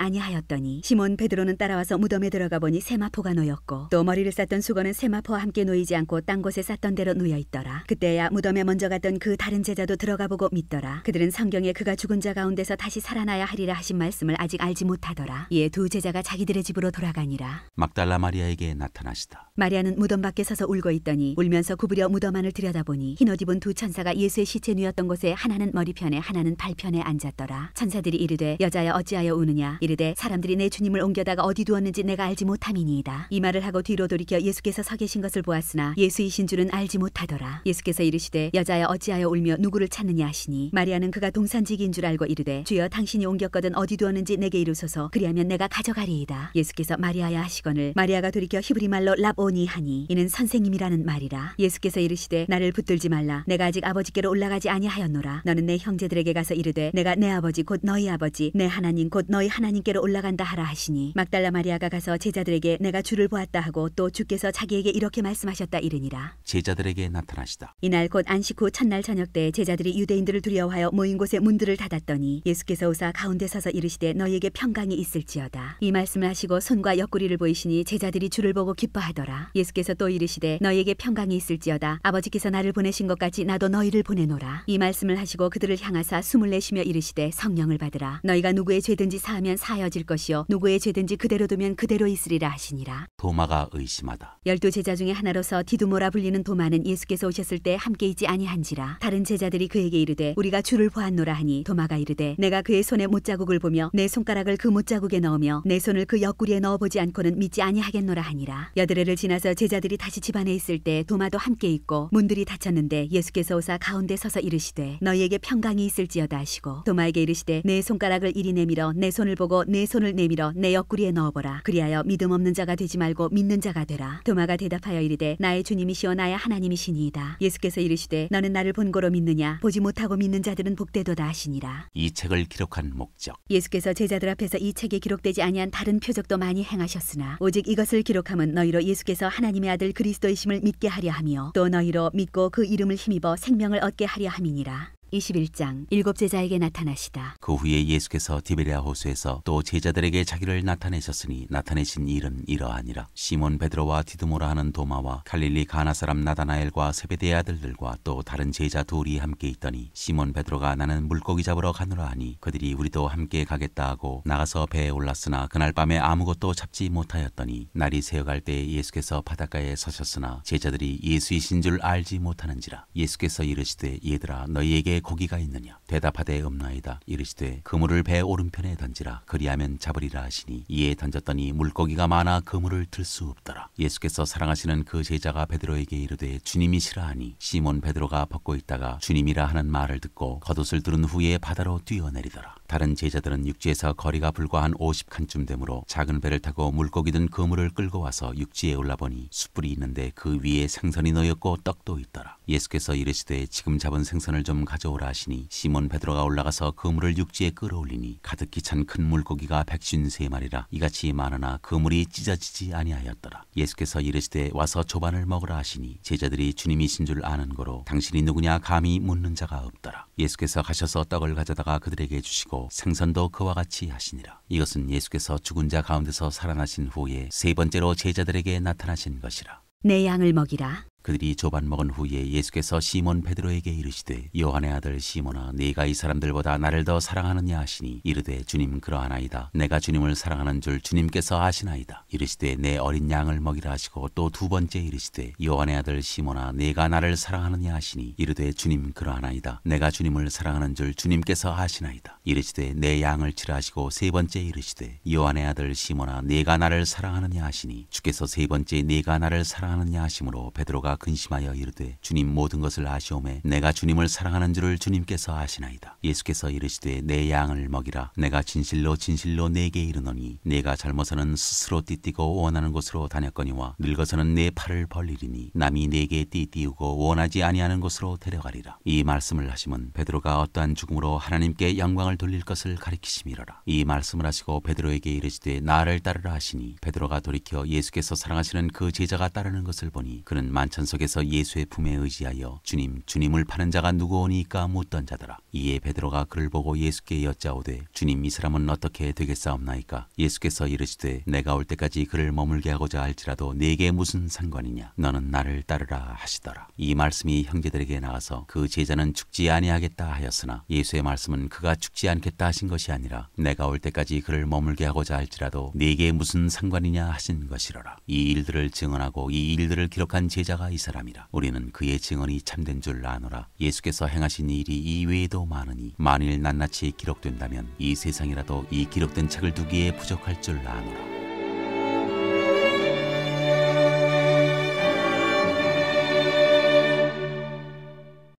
[SPEAKER 2] 아니하였더니 시몬 베드로는 따라와서 무덤에 들어가 보니 세마포가 놓였고 또 머리를 쌌던 수건은 세마포와 함께 놓이지 않고 딴 곳에 쌌던 대로 놓여 있더라. 그때야 무덤에 먼저 갔던 그 다른 제자도 들어가 보고 믿더라. 그들은 성경에 그가 죽은 자 가운데서 다시 살아나야 하리라 하신 말씀을 아직 알지 못하더라. 이에 두 제자가 자기들의 집으로 돌아가니라.
[SPEAKER 1] 막달라 마리아에게 나타나시다.
[SPEAKER 2] 마리아는 무덤 밖에 서서 울고 있더니 울면서 구부려 무덤 안을 들여다보니 흰옷 입은 두 천사가 예수의 시체 누였던 곳에 하나는 머리편에 하나는 발편에 앉았더라. 천사들이 이르되 여자여 어찌하여 우느냐. 이르되 사람들이 내 주님을 옮겨다가 어디 두었는지 내가 알지 못함이니이다. 이 말을 하고 뒤로 돌이켜 예수께서 서 계신 것을 보았으나 예수이신 줄은 알지 못하더라. 예수께서 이르시되 여자여 어찌하여 울며 누구를 찾느냐 하시니 마리아는 그가 동산지기인 줄 알고 이르되 주여 당신이 옮겼거든 어디 두었는지 내게 이루소서 그리하면 내가 가져가리이다. 예수께서 마리아야 하시거늘 마리아가 돌이켜 히브리 말로 랍오니 하니 이는 선생님이라는 말이라. 예수께서 이르시되 나를 붙들지 말라. 내가 아직 아버지께로 올라가지 아니하였노라. 너는 내 형제들에게 가서 이르되 내가 내 아버지 곧 너희 아버지 내 하나님 곧 너희 하나님께로 올라간다 하라 하시니 막달라 마리아가 가서 제자들에게 내가 주를 보았다 하고 또 주께서 자기에게 이렇게 말씀하셨다 이르니라.
[SPEAKER 1] 제자들에게 나타나시다.
[SPEAKER 2] 이날 곧 안식 후 첫날 저녁 때 제자들이 유대인들을 두려워하여 모인 곳에 문들을 닫았더니 예수께서 오사 가운데 서서 이르시되 너희에게 평강이 있을지어다. 이 말씀을 하시고 손과 옆구리를 보이시니 제자들이 주를 보고 기뻐하더라. 예수께서 또 이르시되 너희에게 평강이 있을지어다. 아버지께서 나를 보내신 것 같이 나도 너희를 보내노라. 이 말씀을 하시고 그들을 향하사 숨을 내쉬며 이르시되 성령을 받으라. 너희가 누구의 죄든지 사하면 사하여질 것이요 누구의 죄든지 그대로 두면 그대로 있으리라 하시니라.
[SPEAKER 1] 도마가 의심하다.
[SPEAKER 2] 12 제자 중에 하나로서 디두모라 불리는 도마는 예수께서 오셨을 때 함께 있지 아니한지라. 다른 제자들이 그에게 이르되 우리가 주를 보았노라 하니 도마가 이르되 내가 그의 손에 못자국을 보며 내 손가락을 그 못자국에 넣으며 내 손을 그 옆구리에 넣어보지 않고는 믿지 아니하겠노라 하니라. 여드레를 지나서 제자들이 다시 집안에 있을 때 도마도 함께 있고 문들이 닫혔는데 예수께서 오사 가운데 서서 이르시되 너희에게 평강이 있을지어다 하시고 도마에게 이르시되 내 손가락을 이리 내밀어 내 손을 보고 내 손을 내밀어 내 옆구리에 넣어보라. 그리하여 믿음 없는 자가 되지 말고 믿는 자가 되라. 도마가 대답하여 이르되 나의 주님이시오 나의 하나님이시니이다. 예수께서 이르시되 너는 나를 본고로 믿느냐. 보지 못하고 믿는 자들은 복되도다 하시니라.
[SPEAKER 1] 이 책을 기록한 목적.
[SPEAKER 2] 예수께서 제자들 앞에서 이 책에 기록되지 아니한 다른 표적도 많이 행하셨으나 오직 이것을 기록함은 너희로 예수께서 하나님의 아들 그리스도이심을 믿게 하려 하며 또 너희로 믿고 그 이름을 힘입어 생명을 얻게 하려 함이니라. 21장 일곱 제자에게 나타나시다.
[SPEAKER 1] 그 후에 예수께서 디베랴 호수에서 또 제자들에게 자기를 나타내셨으니 나타내신 일은 이러하니라. 시몬 베드로와 디두모라 하는 도마와 갈릴리 가나 사람 나다나엘과 세베대의 아들들과 또 다른 제자 둘이 함께 있더니 시몬 베드로가 나는 물고기 잡으러 가노라 하니 그들이 우리도 함께 가겠다 하고 나가서 배에 올랐으나 그날 밤에 아무것도 잡지 못하였더니 날이 새어갈 때에 예수께서 바닷가에 서셨으나 제자들이 예수이신 줄 알지 못하는지라. 예수께서 이르시되 얘들아 너희에게 고기가 있느냐? 대답하되 없나이다. 이르시되 그물을 배 오른편에 던지라. 그리하면 잡으리라 하시니 이에 던졌더니 물고기가 많아 그물을 들 수 없더라. 예수께서 사랑하시는 그 제자가 베드로에게 이르되 주님이시라 하니 시몬 베드로가 벗고 있다가 주님이라 하는 말을 듣고 겉옷을 두른 후에 바다로 뛰어내리더라. 다른 제자들은 육지에서 거리가 불과 한 50칸쯤 되므로 작은 배를 타고 물고기 든 그물을 끌고 와서 육지에 올라보니 숯불이 있는데 그 위에 생선이 놓였고 떡도 있더라. 예수께서 이르시되 지금 잡은 생선을 좀 가져오라 하시니 시몬 베드로가 올라가서 그물을 육지에 끌어올리니 가득히 찬 큰 물고기가 153마리라. 이같이 많으나 그물이 찢어지지 아니하였더라. 예수께서 이르시되 와서 조반을 먹으라 하시니 제자들이 주님이신 줄 아는 거로 당신이 누구냐 감히 묻는 자가 없더라. 예수께서 가셔서 떡을 가져다가 그들에게 주시고 생선도 그와 같이 하시니라. 이것은 예수께서 죽은 자 가운데서 살아나신 후에 세 번째로 제자들에게 나타나신 것이라.
[SPEAKER 2] 내 양을 먹이라.
[SPEAKER 1] 그들이 조반 먹은 후에 예수께서 시몬 베드로에게 이르시되 요한의 아들 시몬아 네가 이 사람들보다 나를 더 사랑하느냐 하시니 이르되 주님 그러하나이다. 내가 주님을 사랑하는 줄 주님께서 아시나이다. 이르시되 내 어린 양을 먹이라 하시고 또 두 번째 이르시되 요한의 아들 시몬아 네가 나를 사랑하느냐 하시니 이르되 주님 그러하나이다. 내가 주님을 사랑하는 줄 주님께서 아시나이다. 이르시되 내 양을 치라 하시고 세 번째 이르시되 요한의 아들 시몬아 네가 나를 사랑하느냐 하시니 주께서 세 번째 네가 나를 사랑하느냐 하심으로 베드로가 근심하여 이르되 주님 모든 것을 아시오매 내가 주님을 사랑하는 줄을 주님께서 아시나이다. 예수께서 이르시되 내 양을 먹이라. 내가 진실로 진실로 네게 이르노니 네가 젊어서는 스스로 띠띠고 원하는 곳으로 다녔거니와 늙어서는 내 팔을 벌리리니 남이 네게 띠띠우고 원하지 아니하는 곳으로 데려가리라. 이 말씀을 하시면 베드로가 어떠한 죽음으로 하나님께 영광을 돌릴 것을 가리키심이로라. 이 말씀을 하시고 베드로에게 이르시되 나를 따르라 하시니 베드로가 돌이켜 예수께서 사랑하시는 그 제자가 따르는 것을 보니 그는 만천 속에서 예수의 품에 의지하여 주님을 파는 자가 누구오니까 묻던 자더라. 이에 베드로가 그를 보고 예수께 여짜오되 주님 이 사람은 어떻게 되겠사옵나이까? 예수께서 이르시되 내가 올 때까지 그를 머물게 하고자 할지라도 네게 무슨 상관이냐? 너는 나를 따르라 하시더라. 이 말씀이 형제들에게 나가서 그 제자는 죽지 아니하겠다 하였으나 예수의 말씀은 그가 죽지 않겠다 하신 것이 아니라 내가 올 때까지 그를 머물게 하고자 할지라도 네게 무슨 상관이냐 하신 것이로라. 이 일들을 증언하고 이 일들을 기록한 제자가 이 사람이라. 우리는 그의 증언이 참된 줄 아노라. 예수께서 행하신 일이 이 외에도 많으니 만일 낱낱이 기록된다면 이 세상이라도 이 기록된 책을 두기에 부족할 줄 아노라.